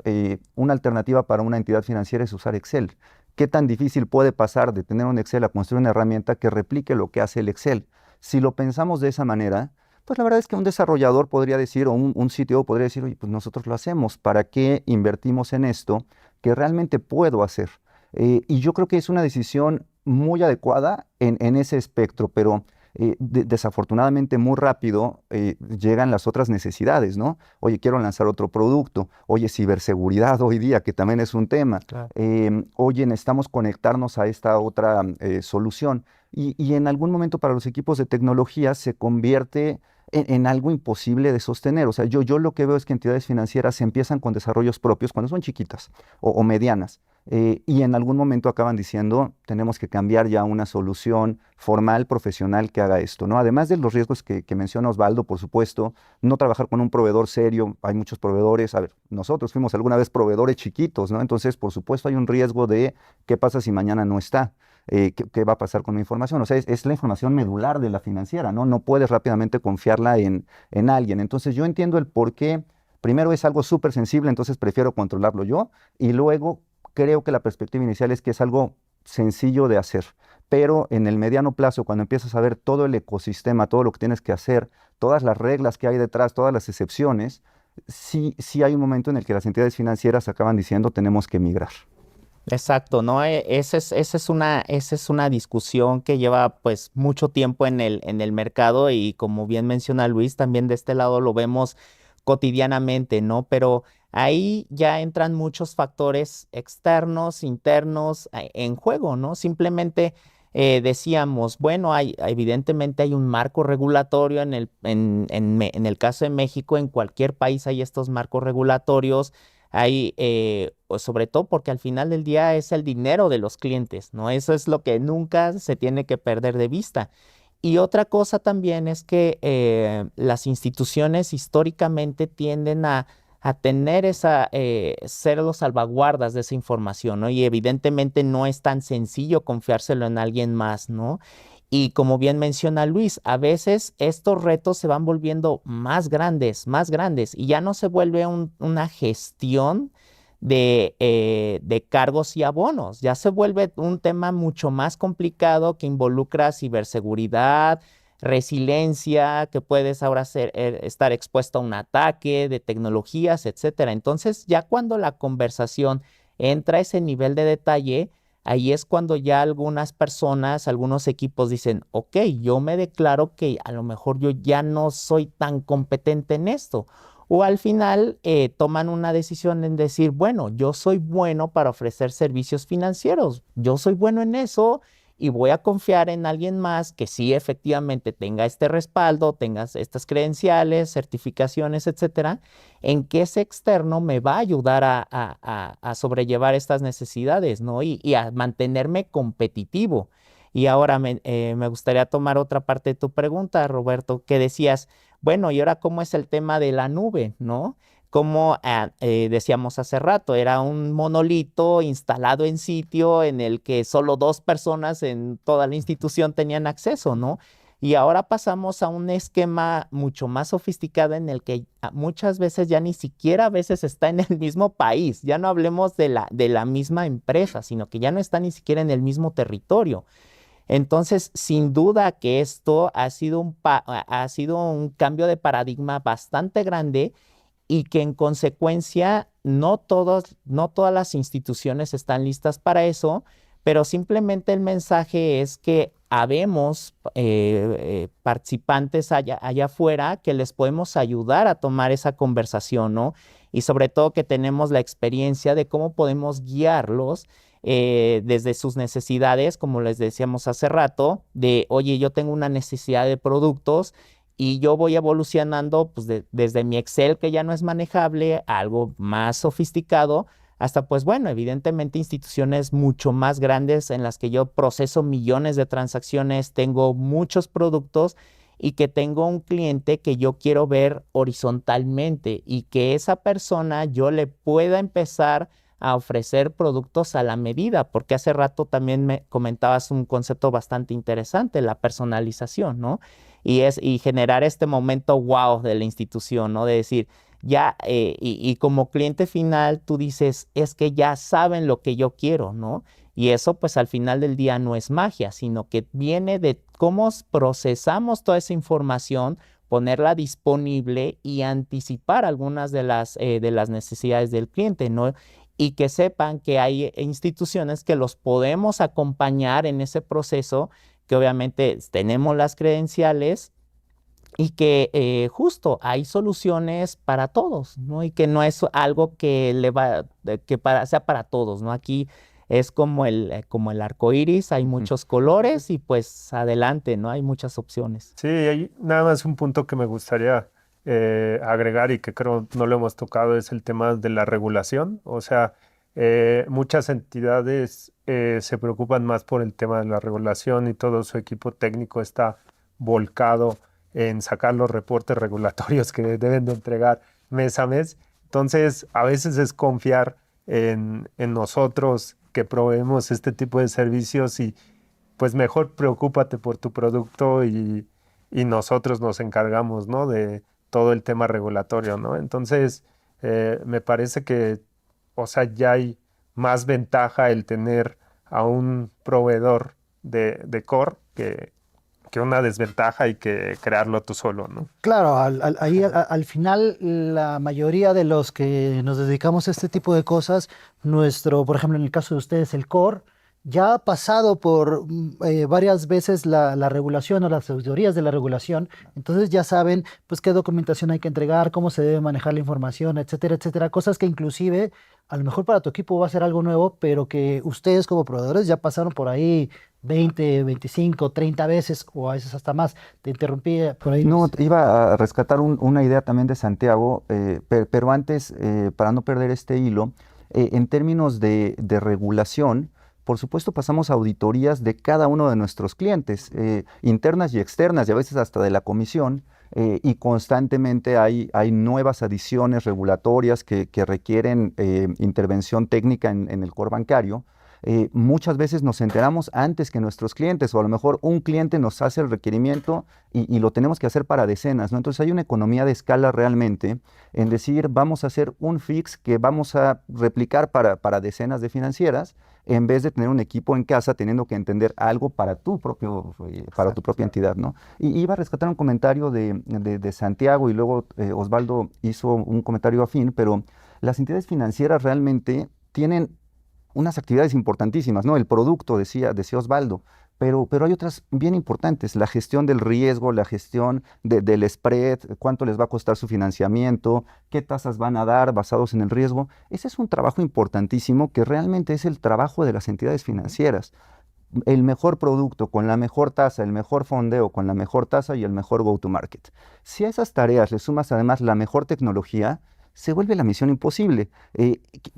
Una alternativa para una entidad financiera es usar Excel. ¿Qué tan difícil puede pasar de tener un Excel a construir una herramienta que replique lo que hace el Excel? Si lo pensamos de esa manera, pues la verdad es que un desarrollador podría decir, o un CTO podría decir, oye, pues nosotros lo hacemos, ¿para qué invertimos en esto que realmente puedo hacer? Y yo creo que es una decisión muy adecuada en ese espectro, pero desafortunadamente muy rápido llegan las otras necesidades, ¿no? Oye, quiero lanzar otro producto. Oye, ciberseguridad hoy día, que también es un tema. Claro. Oye, necesitamos conectarnos a esta otra solución. Y en algún momento para los equipos de tecnología se convierte en algo imposible de sostener. O sea, yo lo que veo es que entidades financieras empiezan con desarrollos propios cuando son chiquitas o medianas. Y en algún momento acaban diciendo, tenemos que cambiar ya a una solución formal, profesional que haga esto, ¿no? Además de los riesgos que menciona Osvaldo, por supuesto, no trabajar con un proveedor serio. Hay muchos proveedores. A ver, nosotros fuimos alguna vez proveedores chiquitos, ¿no? Entonces, por supuesto, hay un riesgo de qué pasa si mañana no está. ¿Qué va a pasar con mi información? O sea, es la información medular de la financiera, ¿no? No puedes rápidamente confiarla en alguien. Entonces, yo entiendo el por qué. Primero es algo súper sensible, entonces prefiero controlarlo yo, y luego creo que la perspectiva inicial es que es algo sencillo de hacer, pero en el mediano plazo, cuando empiezas a ver todo el ecosistema, todo lo que tienes que hacer, todas las reglas que hay detrás, todas las excepciones, sí hay un momento en el que las entidades financieras acaban diciendo tenemos que migrar. Exacto, ¿no? Esa es una discusión que lleva pues mucho tiempo en el mercado, y como bien menciona Luis, también de este lado lo vemos cotidianamente, ¿no? Pero ahí ya entran muchos factores externos, internos en juego, ¿no? Simplemente decíamos, bueno, evidentemente hay un marco regulatorio en el caso de México. En cualquier país hay estos marcos regulatorios. Hay, pues, sobre todo porque al final del día es el dinero de los clientes, ¿no? Eso es lo que nunca se tiene que perder de vista. Y otra cosa también es que las instituciones históricamente tienden a tener ser los salvaguardas de esa información, ¿no? Y evidentemente no es tan sencillo confiárselo en alguien más, ¿no? Y como bien menciona Luis, a veces estos retos se van volviendo más grandes, y ya no se vuelve una gestión de cargos y abonos. Ya se vuelve un tema mucho más complicado que involucra ciberseguridad, resiliencia, que puedes ahora estar expuesto a un ataque de tecnologías, etcétera. Entonces, ya cuando la conversación entra a ese nivel de detalle, ahí es cuando ya algunas personas, algunos equipos dicen, ok, yo me declaro que a lo mejor yo ya no soy tan competente en esto. O al final toman una decisión en decir, bueno, yo soy bueno para ofrecer servicios financieros, yo soy bueno en eso y voy a confiar en alguien más que sí efectivamente tenga este respaldo, tenga estas credenciales, certificaciones, etcétera, en que ese externo me va a ayudar a sobrellevar estas necesidades, ¿no? Y a mantenerme competitivo. Y ahora me gustaría tomar otra parte de tu pregunta, Roberto, que decías, bueno, y ahora cómo es el tema de la nube, ¿no? Como decíamos hace rato, era un monolito instalado en sitio en el que solo 2 personas en toda la institución tenían acceso, ¿no? Y ahora pasamos a un esquema mucho más sofisticado en el que muchas veces ya ni siquiera a veces está en el mismo país. Ya no hablemos de la misma empresa, sino que ya no está ni siquiera en el mismo territorio. Entonces, sin duda que esto ha sido un cambio de paradigma bastante grande y que en consecuencia no todas las instituciones están listas para eso, pero simplemente el mensaje es que habemos participantes allá afuera que les podemos ayudar a tomar esa conversación, ¿no? Y sobre todo que tenemos la experiencia de cómo podemos guiarlos desde sus necesidades, como les decíamos hace rato, de, oye, yo tengo una necesidad de productos y yo voy evolucionando pues, desde mi Excel, que ya no es manejable, a algo más sofisticado, hasta pues bueno, evidentemente instituciones mucho más grandes en las que yo proceso millones de transacciones, tengo muchos productos y que tengo un cliente que yo quiero ver horizontalmente y que esa persona yo le pueda empezar a ofrecer productos a la medida, porque hace rato también me comentabas un concepto bastante interesante, la personalización, ¿no? Y generar este momento wow de la institución, ¿no? De decir, ya, y como cliente final tú dices, es que ya saben lo que yo quiero, ¿no? Y eso pues al final del día no es magia, sino que viene de cómo procesamos toda esa información, ponerla disponible y anticipar algunas de las necesidades del cliente, ¿no? Y que sepan que hay instituciones que los podemos acompañar en ese proceso, que obviamente tenemos las credenciales y que justo hay soluciones para todos, ¿no? Y que no es algo que sea para todos, ¿no? Aquí es como el arco iris, hay muchos colores y pues adelante, ¿no? Hay muchas opciones. Sí, hay nada más un punto que me gustaría agregar y que creo no lo hemos tocado es el tema de la regulación. O sea, muchas entidades se preocupan más por el tema de la regulación y todo su equipo técnico está volcado en sacar los reportes regulatorios que deben de entregar mes a mes. Entonces, a veces es confiar en nosotros que proveemos este tipo de servicios y pues mejor preocúpate por tu producto y nosotros nos encargamos, ¿no? De todo el tema regulatorio, ¿no? Entonces, me parece que, o sea, ya hay más ventaja el tener a un proveedor de core que una desventaja y que crearlo tú solo, ¿no? Claro, al final la mayoría de los que nos dedicamos a este tipo de cosas, por ejemplo, en el caso de ustedes, el core, ya ha pasado por varias veces la regulación o las auditorías de la regulación, entonces ya saben pues qué documentación hay que entregar, cómo se debe manejar la información, etcétera, etcétera, cosas que inclusive a lo mejor para tu equipo va a ser algo nuevo, pero que ustedes como proveedores ya pasaron por ahí 20, 25, 30 veces o a veces hasta más. Te interrumpí por ahí. No, iba a rescatar una idea también de Santiago, pero antes, para no perder este hilo, en términos de regulación, por supuesto pasamos auditorías de cada uno de nuestros clientes, internas y externas, y a veces hasta de la comisión, y constantemente hay nuevas adiciones regulatorias que requieren intervención técnica en el core bancario. Muchas veces nos enteramos antes que nuestros clientes, o a lo mejor un cliente nos hace el requerimiento y lo tenemos que hacer para decenas, ¿no? Entonces hay una economía de escala realmente en decir, vamos a hacer un fix que vamos a replicar para decenas de financieras, en vez de tener un equipo en casa teniendo que entender algo para tu propia entidad, ¿no? Y iba a rescatar un comentario de Santiago y luego Osvaldo hizo un comentario afín, pero las entidades financieras realmente tienen unas actividades importantísimas, ¿no? El producto, decía Osvaldo, pero hay otras bien importantes, la gestión del riesgo, la gestión del spread, cuánto les va a costar su financiamiento, qué tasas van a dar basados en el riesgo. Ese es un trabajo importantísimo que realmente es el trabajo de las entidades financieras. El mejor producto con la mejor tasa, el mejor fondeo con la mejor tasa y el mejor go-to-market. Si a esas tareas le sumas además la mejor tecnología, se vuelve la misión imposible.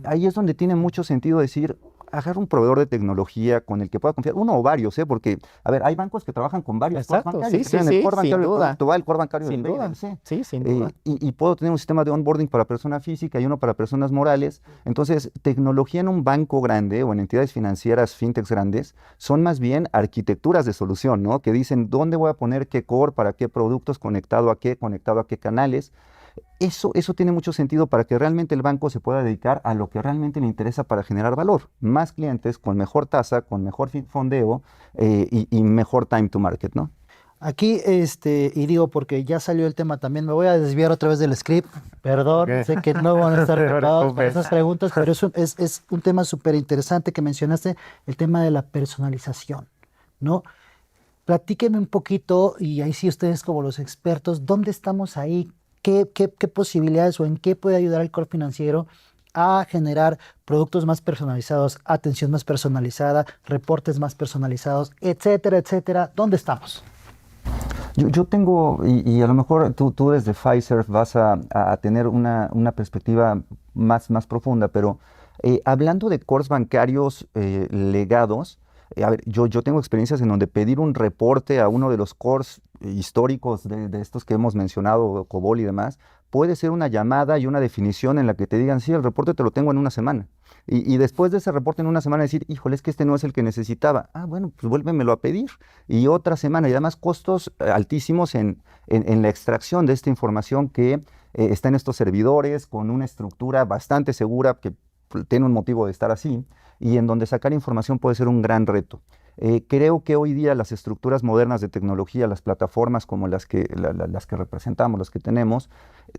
Ahí es donde tiene mucho sentido decir, agarra un proveedor de tecnología con el que pueda confiar, uno o varios, porque, a ver, hay bancos que trabajan con varios cores Exacto, bancarios. sí, El core bancario sin del duda. producto A, el core bancario Sin del B, duda. del C. Sí, sin duda. Y puedo tener un sistema de onboarding para persona física y uno para personas morales. Entonces, tecnología en un banco grande o en entidades financieras, fintechs grandes, son más bien arquitecturas de solución, ¿no? Que dicen, ¿dónde voy a poner qué core, para qué productos, conectado a qué canales? Eso tiene mucho sentido para que realmente el banco se pueda dedicar a lo que realmente le interesa para generar valor. Más clientes con mejor tasa, con mejor fondeo y mejor time to market, ¿no? Aquí, y digo porque ya salió el tema también, me voy a desviar otra vez del script, perdón, Ok. sé que no van a estar No te preparados para preocupes. esas preguntas, pero es un tema súper interesante que mencionaste, el tema de la personalización, ¿no? Platíquenme un poquito, y ahí sí ustedes como los expertos, ¿dónde estamos ahí? ¿Qué posibilidades o en qué puede ayudar el core financiero a generar productos más personalizados, atención más personalizada, reportes más personalizados, etcétera, etcétera? ¿Dónde estamos? Yo tengo, y a lo mejor tú desde Pfizer vas a tener una perspectiva más profunda, pero hablando de cores bancarios legados, a ver, yo tengo experiencias en donde pedir un reporte a uno de los cores históricos de estos que hemos mencionado, COBOL y demás, puede ser una llamada y una definición en la que te digan, sí, el reporte te lo tengo en una semana. Y después de ese reporte en una semana decir, híjole, es que este no es el que necesitaba. Ah, bueno, pues vuélvemelo a pedir. Y otra semana, y además costos altísimos en la extracción de esta información que está en estos servidores con una estructura bastante segura que tiene un motivo de estar así y en donde sacar información puede ser un gran reto. Creo que hoy día las estructuras modernas de tecnología, las plataformas como las que representamos, las que tenemos,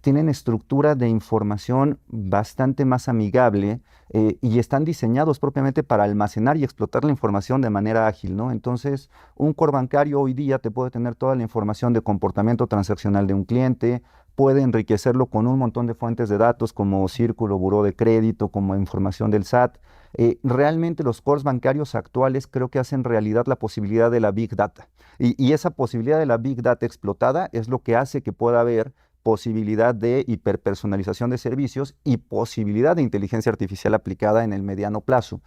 tienen estructura de información bastante más amigable y están diseñados propiamente para almacenar y explotar la información de manera ágil, ¿no? Entonces, un core bancario hoy día te puede tener toda la información de comportamiento transaccional de un cliente, puede enriquecerlo con un montón de fuentes de datos como círculo, buró de crédito, como información del SAT. Realmente los cores bancarios actuales creo que hacen realidad la posibilidad de la Big Data. Y esa posibilidad de la Big Data explotada es lo que hace que pueda haber posibilidad de hiperpersonalización de servicios y posibilidad de inteligencia artificial aplicada en el mediano plazo.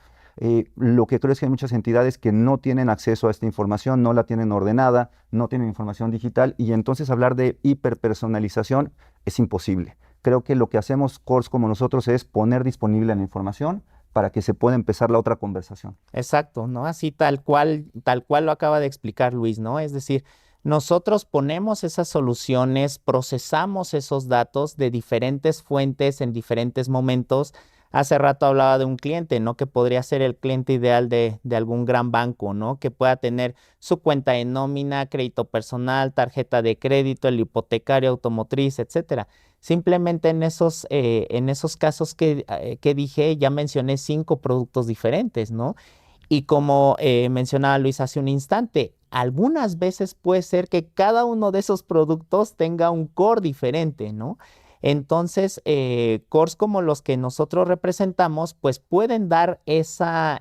Lo que creo es que hay muchas entidades que no tienen acceso a esta información, no la tienen ordenada, no tienen información digital y entonces hablar de hiperpersonalización es imposible. Creo que lo que hacemos cores como nosotros es poner disponible la información para que se pueda empezar la otra conversación. Exacto, ¿no? Así tal cual lo acaba de explicar Luis, ¿no? Es decir, nosotros ponemos esas soluciones, procesamos esos datos de diferentes fuentes en diferentes momentos. Hace rato hablaba de un cliente, ¿no? Que podría ser el cliente ideal de algún gran banco, ¿no? Que pueda tener su cuenta de nómina, crédito personal, tarjeta de crédito, el hipotecario, automotriz, etcétera. Simplemente en esos casos que dije, ya mencioné 5 productos diferentes, ¿no? Y como mencionaba Luis hace un instante, algunas veces puede ser que cada uno de esos productos tenga un core diferente, ¿no? Entonces, cores como los que nosotros representamos, pues pueden dar esa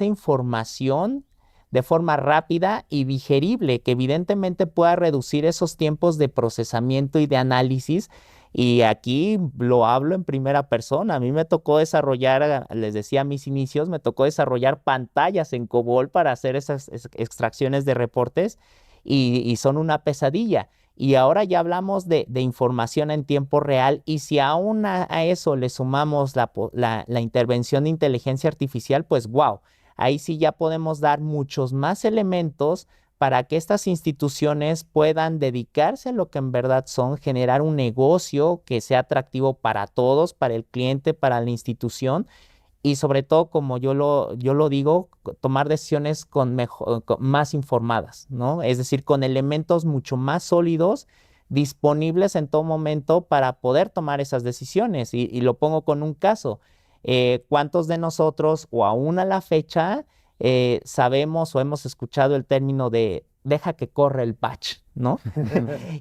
información de forma rápida y digerible, que evidentemente pueda reducir esos tiempos de procesamiento y de análisis. Y aquí lo hablo en primera persona. A mí me tocó desarrollar, les decía a mis inicios, me tocó desarrollar pantallas en COBOL para hacer esas extracciones de reportes y son una pesadilla. Y ahora ya hablamos de información en tiempo real y si aún a eso le sumamos la intervención de inteligencia artificial, pues wow, ahí sí ya podemos dar muchos más elementos para que estas instituciones puedan dedicarse a lo que en verdad son, generar un negocio que sea atractivo para todos, para el cliente, para la institución y sobre todo, como yo lo digo, tomar decisiones más informadas, ¿no? Es decir, con elementos mucho más sólidos disponibles en todo momento para poder tomar esas decisiones. Y lo pongo con un caso. ¿Cuántos de nosotros, o aún a la fecha, sabemos o hemos escuchado el término de deja que corra el batch, ¿no?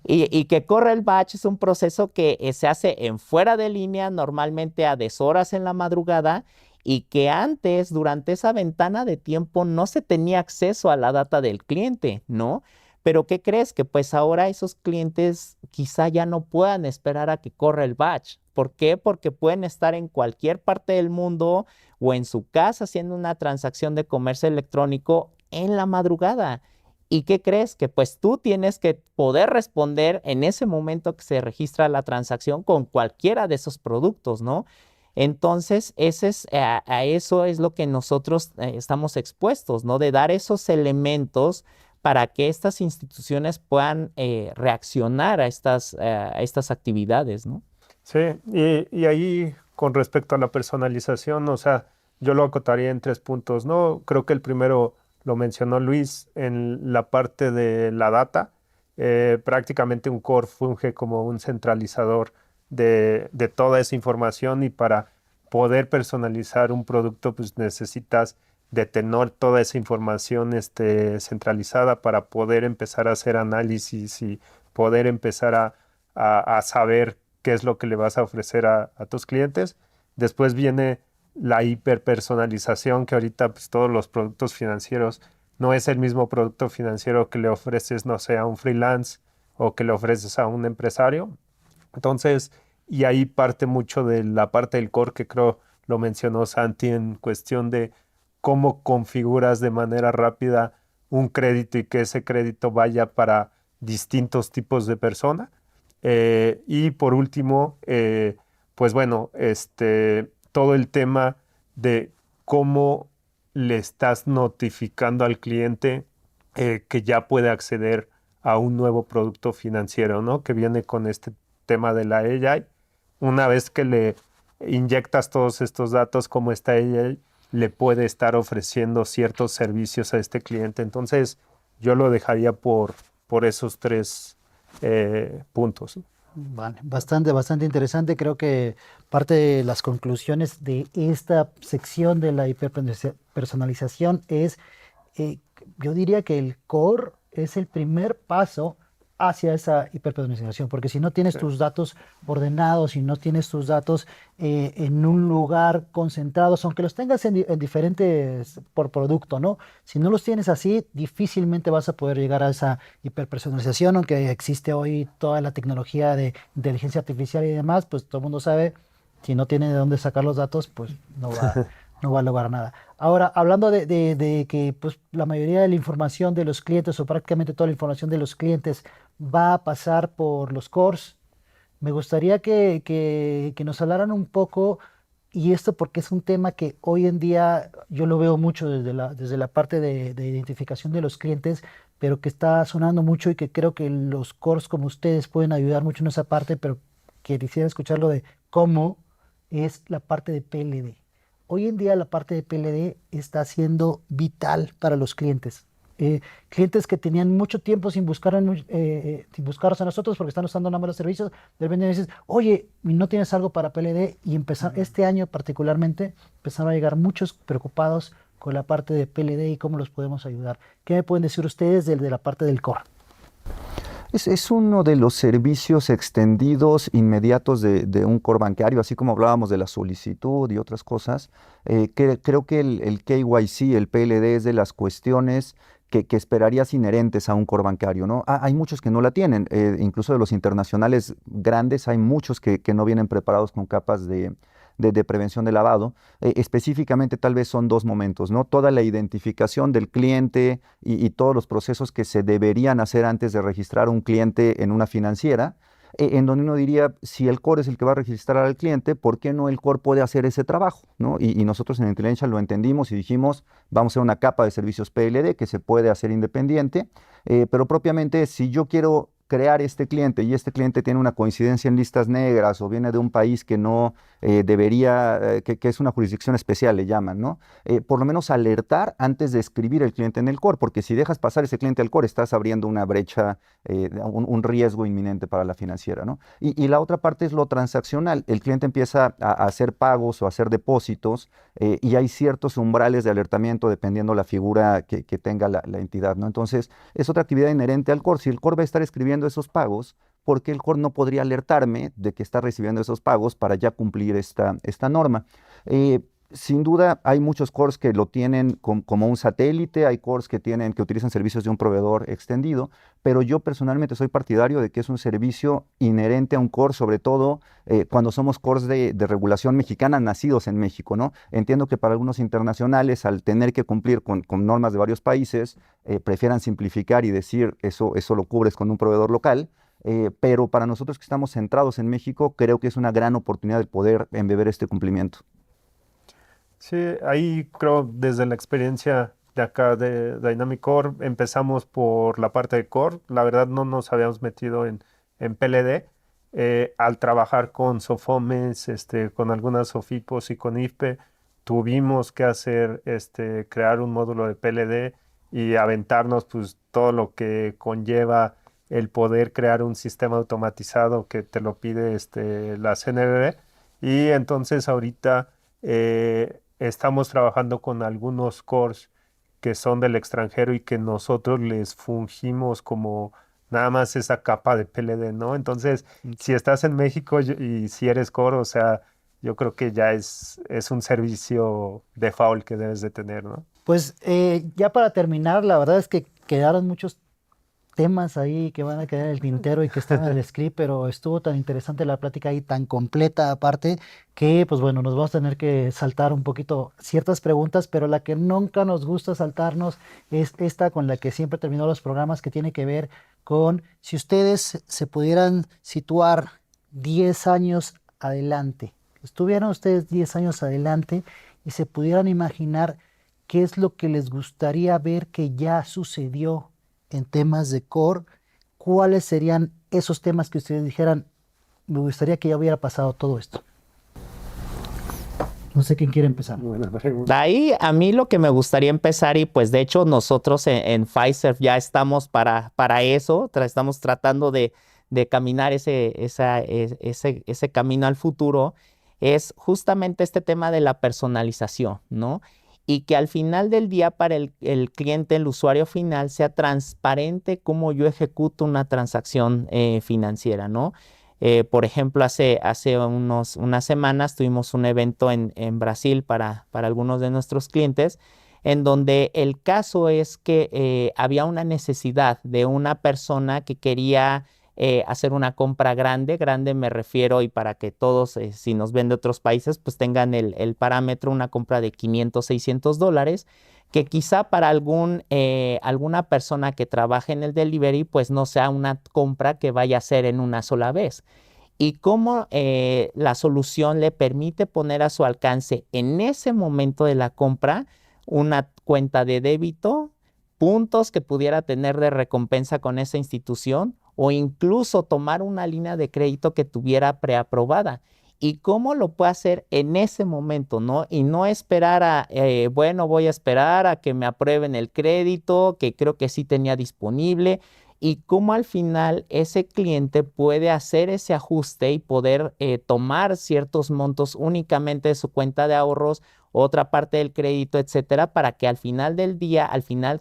Y que corra el batch es un proceso que se hace en fuera de línea, normalmente a deshoras en la madrugada, y que antes, durante esa ventana de tiempo, no se tenía acceso a la data del cliente, ¿no? Pero ¿qué crees? Que pues ahora esos clientes quizá ya no puedan esperar a que corra el batch. ¿Por qué? Porque pueden estar en cualquier parte del mundo o en su casa haciendo una transacción de comercio electrónico en la madrugada. ¿Y qué crees? Que pues tú tienes que poder responder en ese momento que se registra la transacción con cualquiera de esos productos, ¿no? Entonces, a eso es lo que nosotros estamos expuestos, ¿no? De dar esos elementos para que estas instituciones puedan reaccionar a estas actividades, ¿no? Sí, y ahí con respecto a la personalización, o sea, yo lo acotaría en 3 puntos, ¿no? Creo que el primero lo mencionó Luis en la parte de la data. Prácticamente un core funge como un centralizador de toda esa información y para poder personalizar un producto pues necesitas de tener toda esa información centralizada para poder empezar a hacer análisis y poder empezar a saber qué es lo que le vas a ofrecer a tus clientes. Después viene la hiperpersonalización, que ahorita pues, todos los productos financieros no es el mismo producto financiero que le ofreces, no sé, a un freelance o que le ofreces a un empresario. Entonces, y ahí parte mucho de la parte del core que creo lo mencionó Santi en cuestión de cómo configuras de manera rápida un crédito y que ese crédito vaya para distintos tipos de persona. Y por último, pues bueno, todo el tema de cómo le estás notificando al cliente que ya puede acceder a un nuevo producto financiero, ¿no? Que viene con este tema de la AI. Una vez que le inyectas todos estos datos, como esta AI le puede estar ofreciendo ciertos servicios a este cliente. Entonces, yo lo dejaría por esos 3 puntos. Vale, bastante interesante. Creo que parte de las conclusiones de esta sección de la hiperpersonalización es, yo diría que el core es el primer paso hacia esa hiperpersonalización, porque si no tienes tus datos ordenados, si no tienes tus datos en un lugar concentrados, aunque los tengas en diferentes por producto, ¿no? Si no los tienes así, difícilmente vas a poder llegar a esa hiperpersonalización, aunque existe hoy toda la tecnología de inteligencia artificial y demás, pues todo el mundo sabe, si no tiene de dónde sacar los datos, pues no va a lograr nada. Ahora, hablando de que pues, la mayoría de la información de los clientes o prácticamente toda la información de los clientes va a pasar por los cores, me gustaría que nos hablaran un poco, y esto porque es un tema que hoy en día yo lo veo mucho desde la parte de identificación de los clientes, pero que está sonando mucho y que creo que los cores como ustedes pueden ayudar mucho en esa parte, pero que quisiera escucharlo de cómo es la parte de PLD. Hoy en día la parte de PLD está siendo vital para los clientes. Clientes que tenían mucho tiempo sin buscarnos a nosotros porque están usando nada más los servicios, de repente me dices, oye, ¿no tienes algo para PLD? Y este año particularmente empezaron a llegar muchos preocupados con la parte de PLD y cómo los podemos ayudar. ¿Qué me pueden decir ustedes de la parte del core? Es uno de los servicios extendidos inmediatos de un core bancario, así como hablábamos de la solicitud y otras cosas. Creo que el KYC, el PLD, es de las cuestiones que esperarías inherentes a un core bancario, ¿no? Hay muchos que no la tienen, incluso de los internacionales grandes, hay muchos que no vienen preparados con capas de prevención de lavado. Específicamente tal vez son 2 momentos, ¿no? Toda la identificación del cliente y todos los procesos que se deberían hacer antes de registrar un cliente en una financiera, en donde uno diría, si el core es el que va a registrar al cliente, ¿por qué no el core puede hacer ese trabajo? ¿No? Y nosotros en Intelligential lo entendimos y dijimos, vamos a hacer una capa de servicios PLD que se puede hacer independiente, pero propiamente si yo quiero crear este cliente y este cliente tiene una coincidencia en listas negras o viene de un país que no debería, que es una jurisdicción especial, le llaman, ¿no? Por lo menos alertar antes de escribir el cliente en el core, porque si dejas pasar ese cliente al core, estás abriendo una brecha, un riesgo inminente para la financiera, ¿no? Y la otra parte es lo transaccional. El cliente empieza a hacer pagos o a hacer depósitos y hay ciertos umbrales de alertamiento dependiendo la figura que tenga la entidad, ¿no? Entonces, es otra actividad inherente al core. Si el core va a estar escribiendo esos pagos, ¿por qué el core no podría alertarme de que está recibiendo esos pagos para ya cumplir esta norma? Sin duda hay muchos cores que lo tienen como un satélite, hay cores que utilizan servicios de un proveedor extendido, pero yo personalmente soy partidario de que es un servicio inherente a un core, sobre todo cuando somos cores de regulación mexicana nacidos en México, ¿no? Entiendo que para algunos internacionales, al tener que cumplir con normas de varios países, prefieran simplificar y decir eso lo cubres con un proveedor local. Pero para nosotros que estamos centrados en México, creo que es una gran oportunidad de poder embeber este cumplimiento. Sí, ahí creo desde la experiencia de acá de Dynamic Core, empezamos por la parte de Core. La verdad no nos habíamos metido en PLD. Al trabajar con Sofomes, con algunas Sofipos y con IFPE, tuvimos que hacer, crear un módulo de PLD y aventarnos pues todo lo que conlleva el poder crear un sistema automatizado que te lo pide la CNBB. Y entonces ahorita estamos trabajando con algunos cores que son del extranjero y que nosotros les fungimos como nada más esa capa de PLD, ¿no? Entonces, si estás en México y si eres core, o sea, yo creo que ya es un servicio default que debes de tener, ¿no? Pues ya para terminar, la verdad es que quedaron muchos temas ahí que van a quedar en el tintero y que están en el script, pero estuvo tan interesante la plática y tan completa aparte que, pues bueno, nos vamos a tener que saltar un poquito ciertas preguntas, pero la que nunca nos gusta saltarnos es esta con la que siempre termino los programas, que tiene que ver con si ustedes se pudieran situar 10 años adelante, estuvieran ustedes 10 años adelante y se pudieran imaginar qué es lo que les gustaría ver que ya sucedió en temas de core, ¿cuáles serían esos temas que ustedes dijeran, me gustaría que ya hubiera pasado todo esto? No sé quién quiere empezar. Buena pregunta. Ahí a mí lo que me gustaría empezar, y pues de hecho nosotros en Fiserv ya estamos para eso, estamos tratando de caminar ese camino al futuro, es justamente este tema de la personalización, ¿no? Y que al final del día para el cliente, el usuario final, sea transparente cómo yo ejecuto una transacción financiera, ¿no? Por ejemplo, hace unas semanas tuvimos un evento en Brasil para algunos de nuestros clientes, en donde el caso es que había una necesidad de una persona que quería hacer una compra grande me refiero, y para que todos, si nos ven de otros países, pues tengan el parámetro, una compra de $500, $600, que quizá para alguna persona que trabaje en el delivery, pues no sea una compra que vaya a hacer en una sola vez. Y cómo la solución le permite poner a su alcance en ese momento de la compra una cuenta de débito, puntos que pudiera tener de recompensa con esa institución, o incluso tomar una línea de crédito que tuviera preaprobada. Y cómo lo puede hacer en ese momento, ¿no? Y no esperar bueno, voy a esperar a que me aprueben el crédito, que creo que sí tenía disponible, y cómo al final ese cliente puede hacer ese ajuste y poder tomar ciertos montos únicamente de su cuenta de ahorros, otra parte del crédito, etcétera, para que al final del día,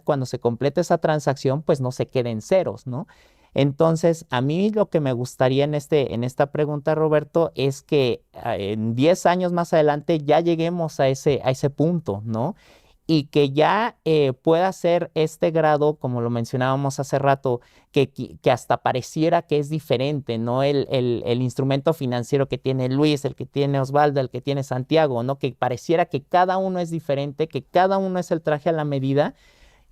cuando se complete esa transacción, pues no se queden ceros, ¿no? Entonces, a mí lo que me gustaría en esta pregunta, Roberto, es que en 10 años más adelante ya lleguemos a ese punto, ¿no? Y que ya pueda ser este grado, como lo mencionábamos hace rato, que hasta pareciera que es diferente, ¿no? El instrumento financiero que tiene Luis, el que tiene Osvaldo, el que tiene Santiago, ¿no? Que pareciera que cada uno es diferente, que cada uno es el traje a la medida,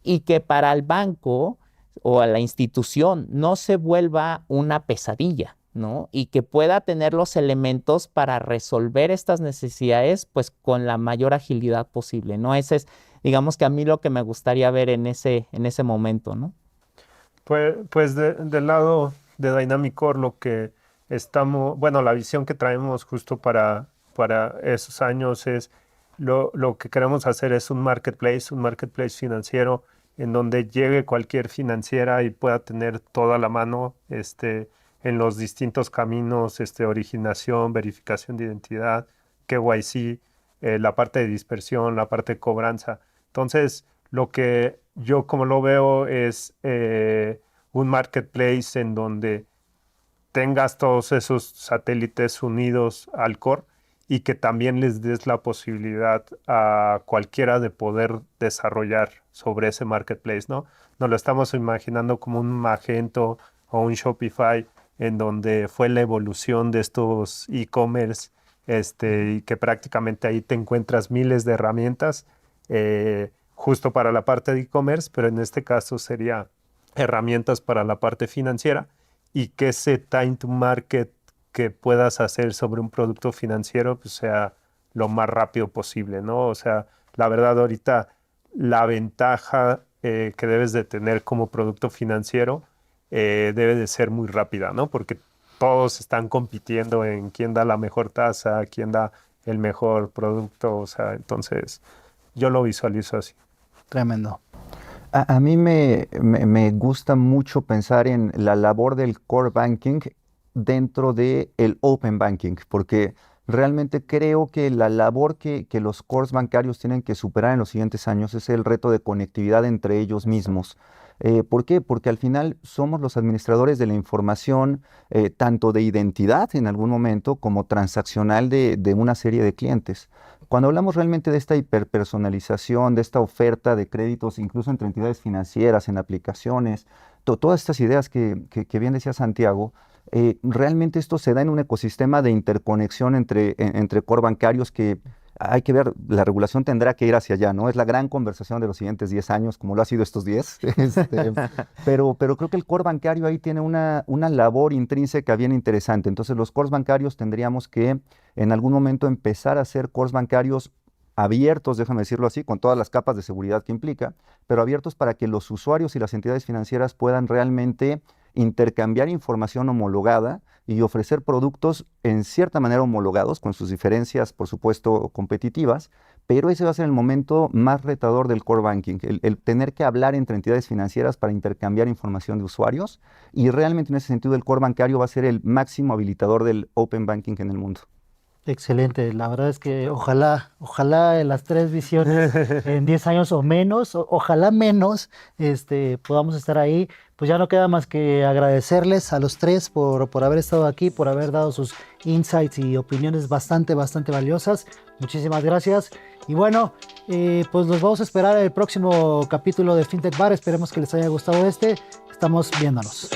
y que para el banco o a la institución no se vuelva una pesadilla, ¿no? Y que pueda tener los elementos para resolver estas necesidades, pues con la mayor agilidad posible, ¿no? Ese es, digamos que a mí lo que me gustaría ver en ese momento, ¿no? Pues del lado de Dynamic Core, lo que estamos, bueno, la visión que traemos justo para esos años es lo que queremos hacer es un marketplace financiero en donde llegue cualquier financiera y pueda tener toda la mano en los distintos caminos, originación, verificación de identidad, KYC, la parte de dispersión, la parte de cobranza. Entonces, lo que yo como lo veo es un marketplace en donde tengas todos esos satélites unidos al core y que también les des la posibilidad a cualquiera de poder desarrollar sobre ese marketplace, ¿no? Nos lo estamos imaginando como un Magento o un Shopify en donde fue la evolución de estos e-commerce y que prácticamente ahí te encuentras miles de herramientas justo para la parte de e-commerce, pero en este caso sería herramientas para la parte financiera y que ese time to market que puedas hacer sobre un producto financiero pues sea lo más rápido posible, ¿no? O sea, la verdad ahorita la ventaja que debes de tener como producto financiero debe de ser muy rápida, ¿no? Porque todos están compitiendo en quién da la mejor tasa, quién da el mejor producto, o sea, entonces yo lo visualizo así. Tremendo. A mí me gusta mucho pensar en la labor del core banking dentro del open banking, porque realmente creo que la labor que los cores bancarios tienen que superar en los siguientes años es el reto de conectividad entre ellos mismos. ¿Por qué? Porque al final somos los administradores de la información, tanto de identidad en algún momento como transaccional de una serie de clientes. Cuando hablamos realmente de esta hiperpersonalización, de esta oferta de créditos, incluso entre entidades financieras, en aplicaciones, todas estas ideas que bien decía Santiago, realmente esto se da en un ecosistema de interconexión entre core bancarios que hay que ver, la regulación tendrá que ir hacia allá, ¿no? Es la gran conversación de los siguientes 10 años, como lo ha sido estos 10. Pero creo que el core bancario ahí tiene una labor intrínseca bien interesante. Entonces, los cores bancarios tendríamos que en algún momento empezar a ser cores bancarios abiertos, déjame decirlo así, con todas las capas de seguridad que implica, pero abiertos para que los usuarios y las entidades financieras puedan realmente intercambiar información homologada y ofrecer productos en cierta manera homologados, con sus diferencias, por supuesto, competitivas, pero ese va a ser el momento más retador del core banking, el tener que hablar entre entidades financieras para intercambiar información de usuarios, y realmente en ese sentido el core bancario va a ser el máximo habilitador del open banking en el mundo. Excelente, la verdad es que ojalá en las tres visiones en 10 años o menos, ojalá menos, podamos estar ahí. Pues ya no queda más que agradecerles a los tres por haber estado aquí, por haber dado sus insights y opiniones bastante valiosas. Muchísimas gracias. Y bueno, pues los vamos a esperar en el próximo capítulo de FinTech Bar. Esperemos que les haya gustado Estamos viéndonos.